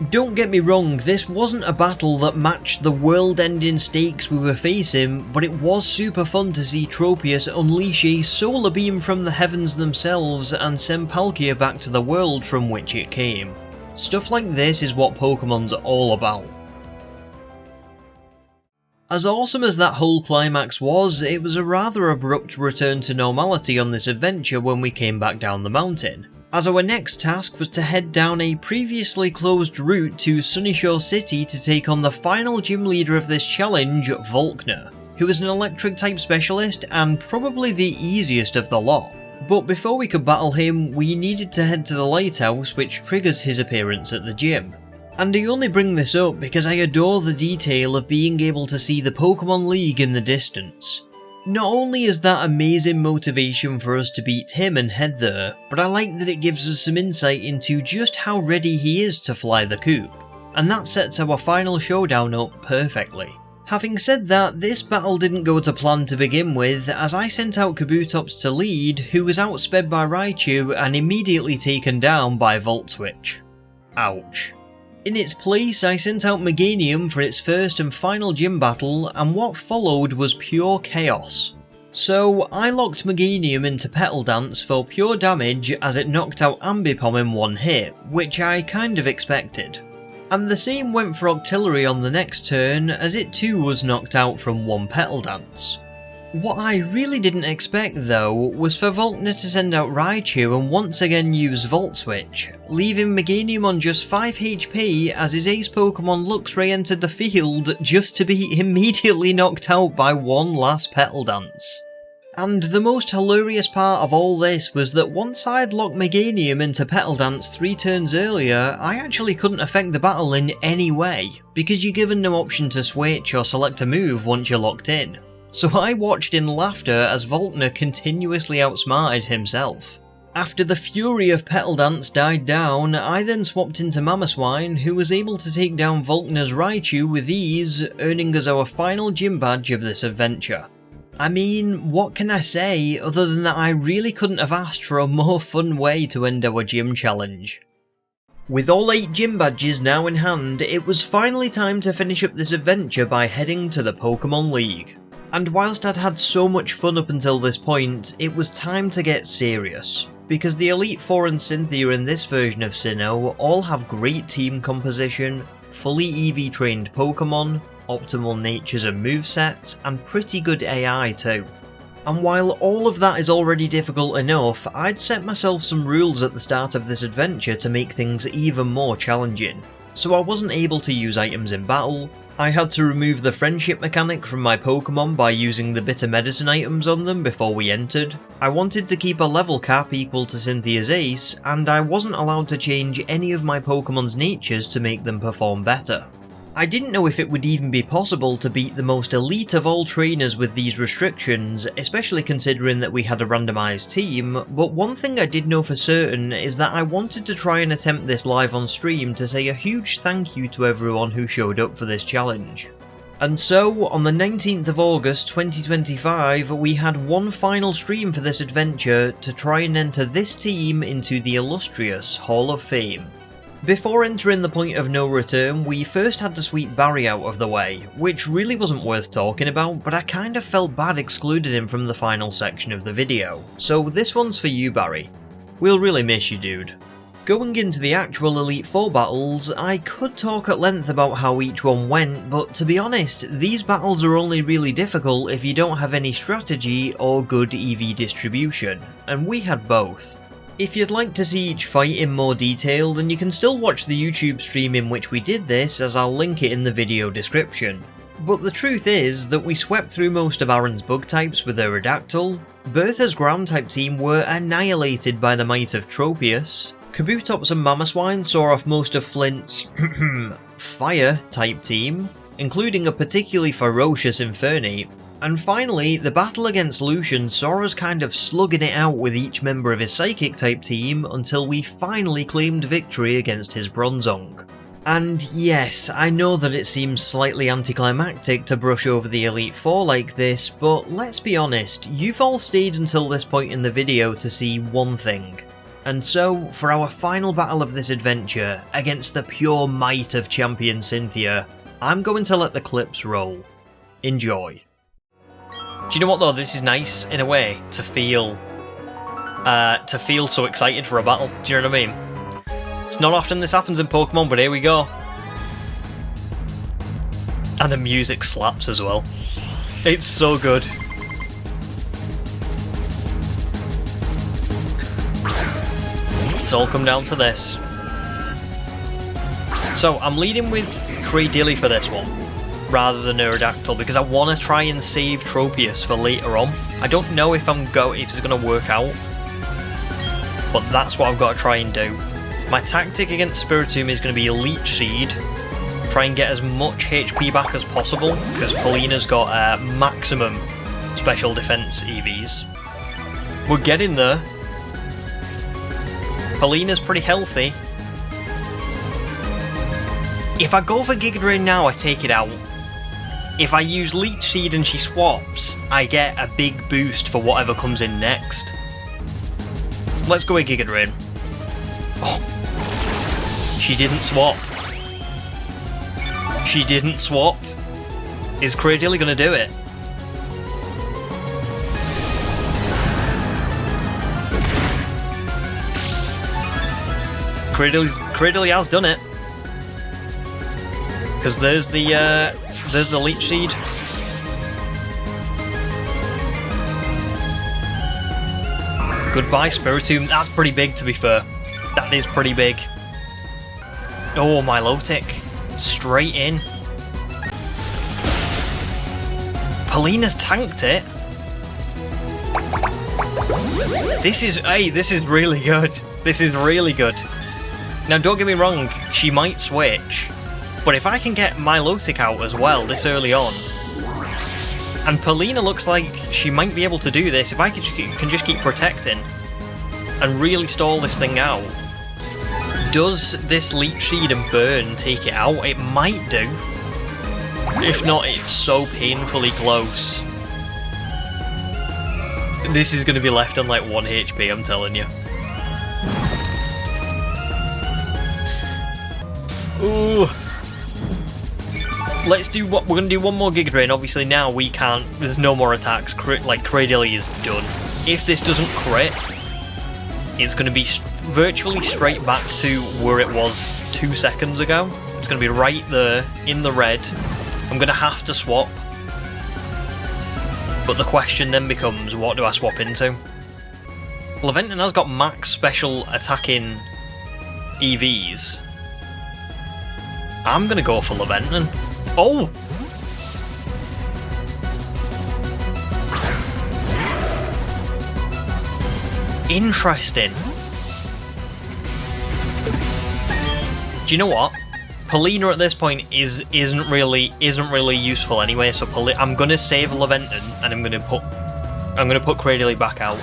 Don't get me wrong, this wasn't a battle that matched the world-ending stakes we were facing, but it was super fun to see Tropius unleash a solar beam from the heavens themselves and send Palkia back to the world from which it came. Stuff like this is what Pokemon's all about. As awesome as that whole climax was, it was a rather abrupt return to normality on this adventure when we came back down the mountain, as our next task was to head down a previously closed route to Sunyshore City to take on the final gym leader of this challenge, Volkner, who is an electric type specialist and probably the easiest of the lot. But before we could battle him, we needed to head to the lighthouse, which triggers his appearance at the gym. And I only bring this up because I adore the detail of being able to see the Pokémon League in the distance. Not only is that amazing motivation for us to beat him and head there, but I like that it gives us some insight into just how ready he is to fly the coop, and that sets our final showdown up perfectly. Having said that, this battle didn't go to plan to begin with, as I sent out Kabutops to lead, who was outsped by Raichu and immediately taken down by Volt Switch. Ouch. In its place, I sent out Meganium for its first and final gym battle, and what followed was pure chaos. So I locked Meganium into Petal Dance for pure damage as it knocked out Ambipom in one hit, which I kind of expected. And the same went for Octillery on the next turn, as it too was knocked out from one Petal Dance. What I really didn't expect though was for Volkner to send out Raichu and once again use Volt Switch, leaving Meganium on just 5 HP as his ace Pokemon Luxray entered the field just to be immediately knocked out by one last Petal Dance. And the most hilarious part of all this was that once I'd locked Meganium into Petal Dance 3 turns earlier, I actually couldn't affect the battle in any way, because you're given no option to switch or select a move once you're locked in. So I watched in laughter as Volkner continuously outsmarted himself. After the fury of Petal Dance died down, I then swapped into Mamoswine, who was able to take down Volkner's Raichu with ease, earning us our final gym badge of this adventure. I mean, what can I say other than that I really couldn't have asked for a more fun way to end our gym challenge. With all 8 gym badges now in hand, it was finally time to finish up this adventure by heading to the Pokémon League. And whilst I'd had so much fun up until this point, it was time to get serious, because the Elite Four and Cynthia in this version of Sinnoh all have great team composition, fully EV trained Pokemon, optimal natures and movesets, and pretty good AI too. And while all of that is already difficult enough, I'd set myself some rules at the start of this adventure to make things even more challenging. So I wasn't able to use items in battle, I had to remove the friendship mechanic from my Pokemon by using the bitter medicine items on them before we entered, I wanted to keep a level cap equal to Cynthia's ace, and I wasn't allowed to change any of my Pokemon's natures to make them perform better. I didn't know if it would even be possible to beat the most elite of all trainers with these restrictions, especially considering that we had a randomised team, but one thing I did know for certain is that I wanted to try and attempt this live on stream to say a huge thank you to everyone who showed up for this challenge. And so, on the 19th of August 2025, we had one final stream for this adventure to try and enter this team into the illustrious Hall of Fame. Before entering the point of no return, we first had to sweep Barry out of the way, which really wasn't worth talking about, but I kind of felt bad excluding him from the final section of the video. So this one's for you, Barry. We'll really miss you, dude. Going into the actual Elite Four battles, I could talk at length about how each one went, but to be honest, these battles are only really difficult if you don't have any strategy or good EV distribution, and we had both. If you'd like to see each fight in more detail, then you can still watch the YouTube stream in which we did this, as I'll link it in the video description. But the truth is that we swept through most of Aaron's bug types with Aerodactyl, Bertha's ground type team were annihilated by the might of Tropius, Kabutops and Mamoswine saw off most of Flint's fire type team, including a particularly ferocious Infernape, and finally the battle against Lucian saw us kind of slugging it out with each member of his psychic type team until we finally claimed victory against his Bronzong. And yes, I know that it seems slightly anticlimactic to brush over the Elite Four like this, but let's be honest, you've all stayed until this point in the video to see one thing. And so, for our final battle of this adventure, against the pure might of Champion Cynthia, I'm going to let the clips roll. Enjoy. Do you know what though, this is nice, in a way, to feel so excited for a battle, do you know what I mean? It's not often this happens in Pokemon, but here we go. And the music slaps as well. It's so good. It's all come down to this. So I'm leading with Cradily for this one, rather than Aerodactyl, because I want to try and save Tropius for later on. I don't know if it's going to work out, but that's what I've got to try and do. My tactic against Spiritomb is going to be Leech Seed, try and get as much HP back as possible, because Polina's got maximum special defense EVs. We're getting there. Polina's pretty healthy. If I go for Giga Drain now, I take it out. If I use Leech Seed and she swaps, I get a big boost for whatever comes in next. Let's go with Giga Drain. Oh. She didn't swap. She didn't swap. Is Cradily gonna do it? Cradily has done it. Because there's the Leech Seed. Goodbye, Spiritomb. That's pretty big, to be fair. That is pretty big. Oh, Milotic. Straight in. Polina's tanked it. This is really good. This is really good. Now, don't get me wrong, she might switch, but if I can get Milotic out as well this early on, and Polina looks like she might be able to do this, if I can just keep protecting and really stall this thing out. Does this Leech Seed and Burn take it out? It might do. If not, it's so painfully close. This is going to be left on like 1 HP, I'm telling you. Ooh. Let's do what we're going to do. One more Giga Drain. Obviously now we can't. There's no more attacks. Like Cradily is done. If this doesn't crit, it's going to be virtually straight back to where it was 2 seconds ago. It's going to be right there in the red. I'm going to have to swap. But the question then becomes, what do I swap into? Laventon has got max special attacking EVs. I'm going to go for Laventon. Oh! Interesting. Do you know what? Polina at this point isn't really useful anyway. So I'm gonna save Laventon and I'm gonna put Cradily back out.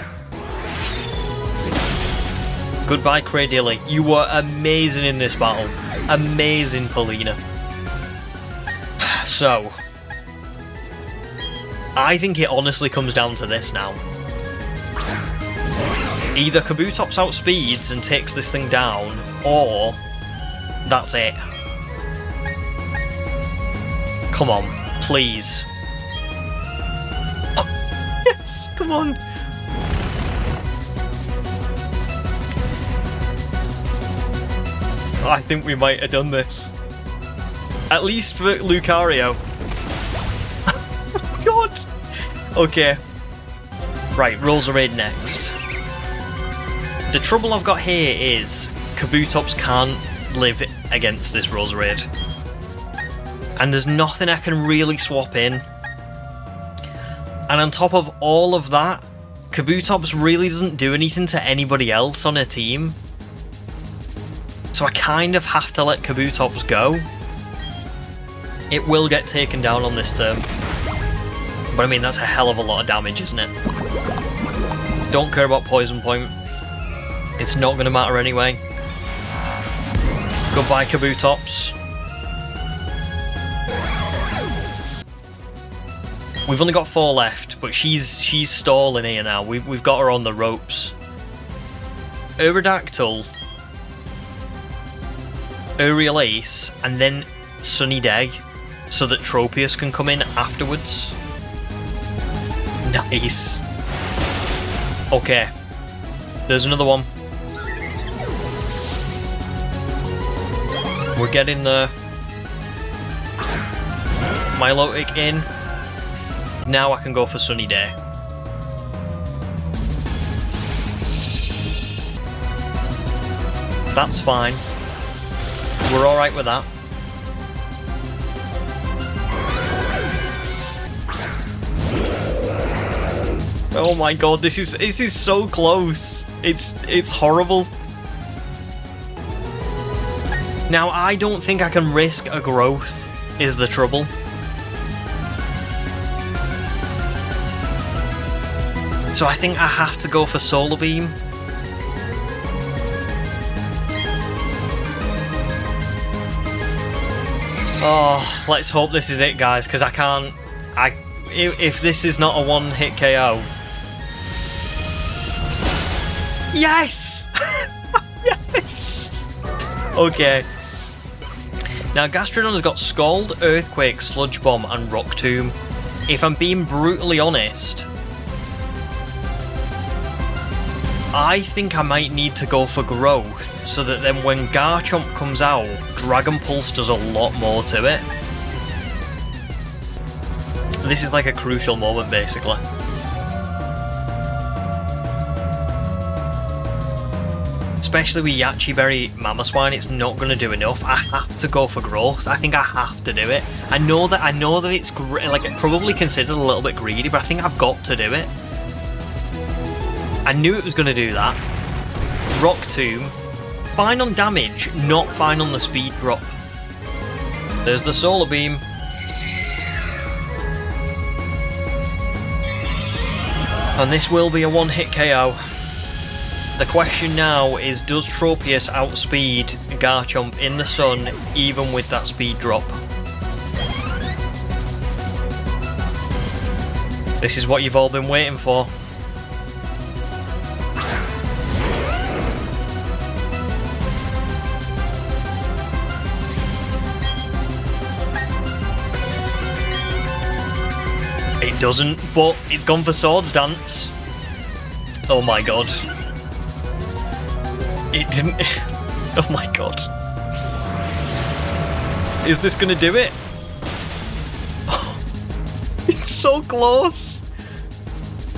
Goodbye, Cradily. You were amazing in this battle. Amazing, Polina. So, I think it honestly comes down to this now. Either Kabutops outspeeds and takes this thing down, or that's it. Come on, please. Oh, yes, come on. I think we might have done this. At least for Lucario. God! Okay. Right, Roserade next. The trouble I've got here is Kabutops can't live against this Roserade. And there's nothing I can really swap in. And on top of all of that, Kabutops really doesn't do anything to anybody else on a team. So I kind of have to let Kabutops go. It will get taken down on this turn. But I mean, that's a hell of a lot of damage, isn't it? Don't care about Poison Point. It's not going to matter anyway. Goodbye, Kabutops. We've only got 4 left, but she's stalling here now. We've got her on the ropes. Aerodactyl, Aerial Ace, and then Sunny Day, so that Tropius can come in afterwards. Nice. Okay. There's another one. We're getting there. Milotic in. Now I can go for Sunny Day. That's fine. We're alright with that. Oh my god, this is so close. It's horrible. Now I don't think I can risk a growth, is the trouble. So I think I have to go for Solar Beam. Oh, let's hope this is it, guys, because I can't... If this is not a one-hit KO... Yes! Yes! Okay. Now, Gastrodon has got Scald, Earthquake, Sludge Bomb, and Rock Tomb. If I'm being brutally honest, I think I might need to go for Growth, so that then when Garchomp comes out, Dragon Pulse does a lot more to it. This is like a crucial moment, basically. Especially with Yachi Berry Mamoswine, it's not going to do enough. I have to go for Growth. I think I have to do it. I know that it's like probably considered a little bit greedy, but I think I've got to do it. I knew it was going to do that. Rock Tomb. Fine on damage, not fine on the speed drop. There's the Solar Beam. And this will be a one-hit KO. The question now is, does Tropius outspeed Garchomp in the sun, even with that speed drop? This is what you've all been waiting for. It doesn't, but it's gone for Swords Dance. Oh my god. It didn't... Oh my god. Is this gonna do it? Oh, it's so close.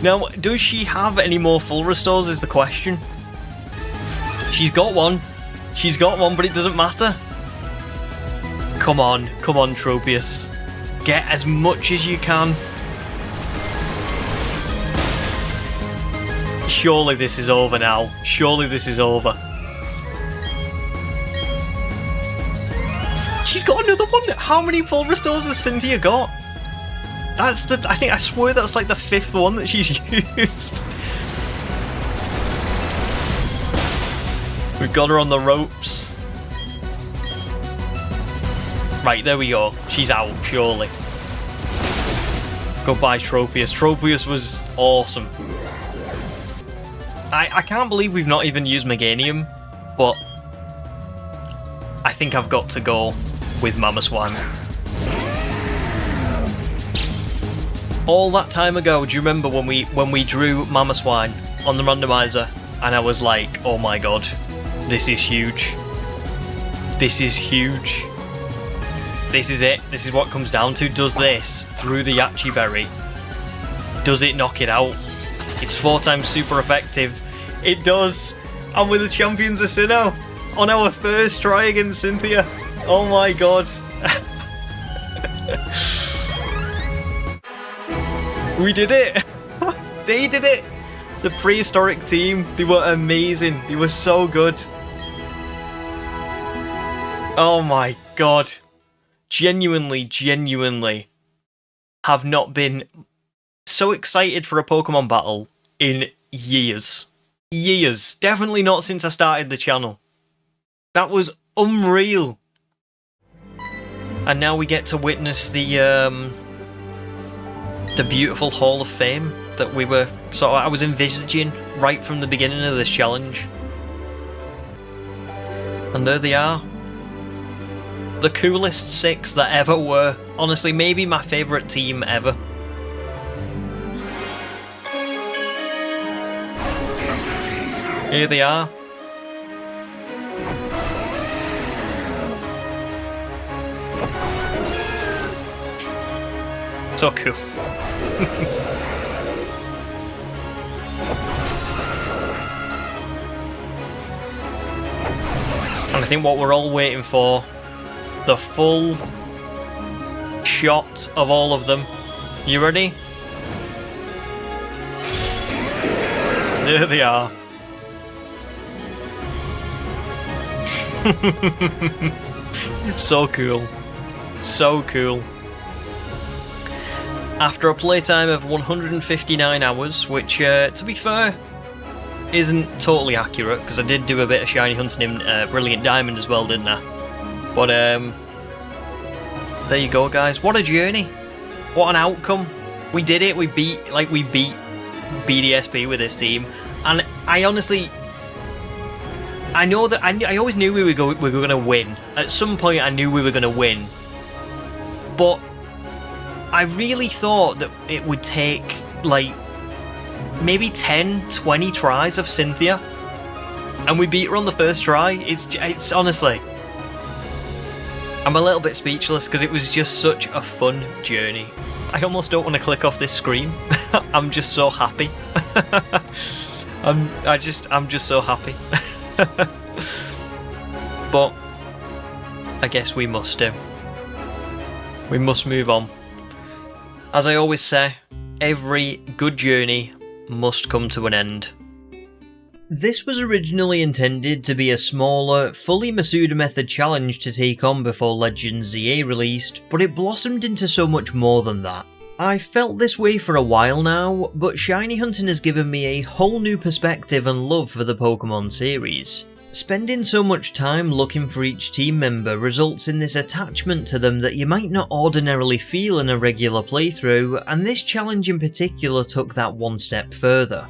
Now, does she have any more full restores is the question. She's got one. She's got one, but it doesn't matter. Come on, Tropius. Get as much as you can. Surely this is over now. Surely this is over. She's got another one. How many full restores has Cynthia got? That's the... I swear that's like the 5th one that she's used. We've got her on the ropes. Right, there we go. She's out, surely. Goodbye, Tropius. Tropius was awesome. I can't believe we've not even used Meganium, but I think I've got to go with Mamoswine. All that time ago, do you remember when we drew Mamoswine on the randomiser, and I was like, oh my god, this is huge. This is huge. This is it. This is what it comes down to. Does this through the Yachi Berry? Does it knock it out? It's 4 times super effective. It does. And with the Champions of Sinnoh on our first try against Cynthia. Oh my god. We did it. They did it. The Prehistoric team, they were amazing. They were so good. Oh my god. Genuinely have not been so excited for a Pokemon battle in years. Years. Definitely not since I started the channel. That was unreal. And now we get to witness the beautiful Hall of Fame that we were I was envisaging right from the beginning of this challenge. And there they are. The coolest 6 that ever were. Honestly, maybe my favourite team ever. Here they are. So cool. And I think what we're all waiting for, the full shot of all of them. You ready? There they are. So cool. So cool. After a playtime of 159 hours, which, to be fair, isn't totally accurate, because I did do a bit of shiny hunting in Brilliant Diamond as well, didn't I? But, there you go, guys. What a journey. What an outcome. We did it. We beat BDSP with this team. And I honestly... I know that... I always knew we were going to win. At some point, I knew we were going to win. But I really thought that it would take, like, maybe 10, 20 tries of Cynthia. And we beat her on the first try. It's honestly... I'm a little bit speechless because it was just such a fun journey. I almost don't want to click off this screen. I'm just so happy. I'm just so happy. But I guess we must do. We must move on. As I always say, every good journey must come to an end. This was originally intended to be a smaller, fully Masuda method challenge to take on before Legends ZA released, but it blossomed into so much more than that. I felt this way for a while now, but shiny hunting has given me a whole new perspective and love for the Pokemon series. Spending so much time looking for each team member results in this attachment to them that you might not ordinarily feel in a regular playthrough, and this challenge in particular took that one step further.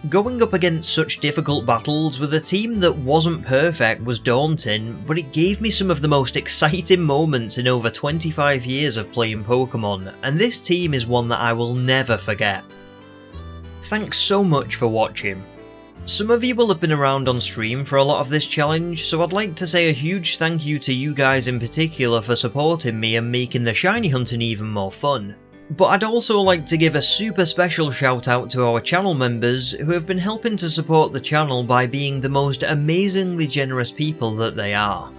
Going up against such difficult battles with a team that wasn't perfect was daunting, but it gave me some of the most exciting moments in over 25 years of playing Pokemon, and this team is one that I will never forget. Thanks so much for watching. Some of you will have been around on stream for a lot of this challenge, so I'd like to say a huge thank you to you guys in particular for supporting me and making the shiny hunting even more fun. But I'd also like to give a super special shout out to our channel members who have been helping to support the channel by being the most amazingly generous people that they are.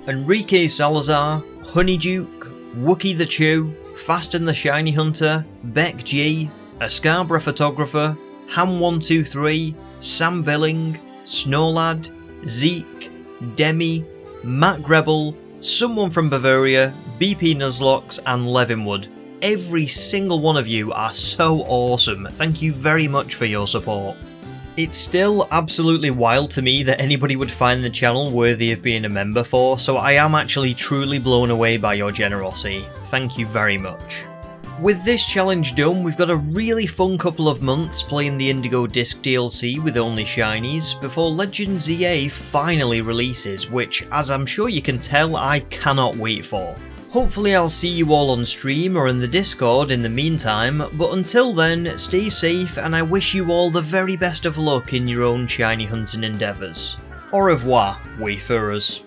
Enrique Salazar, Honeyduke, Wookie the Chew, Fasten the Shiny Hunter, Beck G, a Scarborough Photographer, Ham123, Sam Billing, Snowlad, Zeke, Demi, Matt Grebel, Someone from Bavaria, BP Nuzlocke and Levinwood. Every single one of you are so awesome. Thank you very much for your support. It's still absolutely wild to me that anybody would find the channel worthy of being a member for, so I am actually truly blown away by your generosity. Thank you very much. With this challenge done, we've got a really fun couple of months playing the Indigo Disc DLC with only shinies, before Legends ZA finally releases, which, as I'm sure you can tell, I cannot wait for. Hopefully I'll see you all on stream or in the Discord in the meantime, but until then, stay safe and I wish you all the very best of luck in your own shiny hunting endeavours. Au revoir, Wayfarers.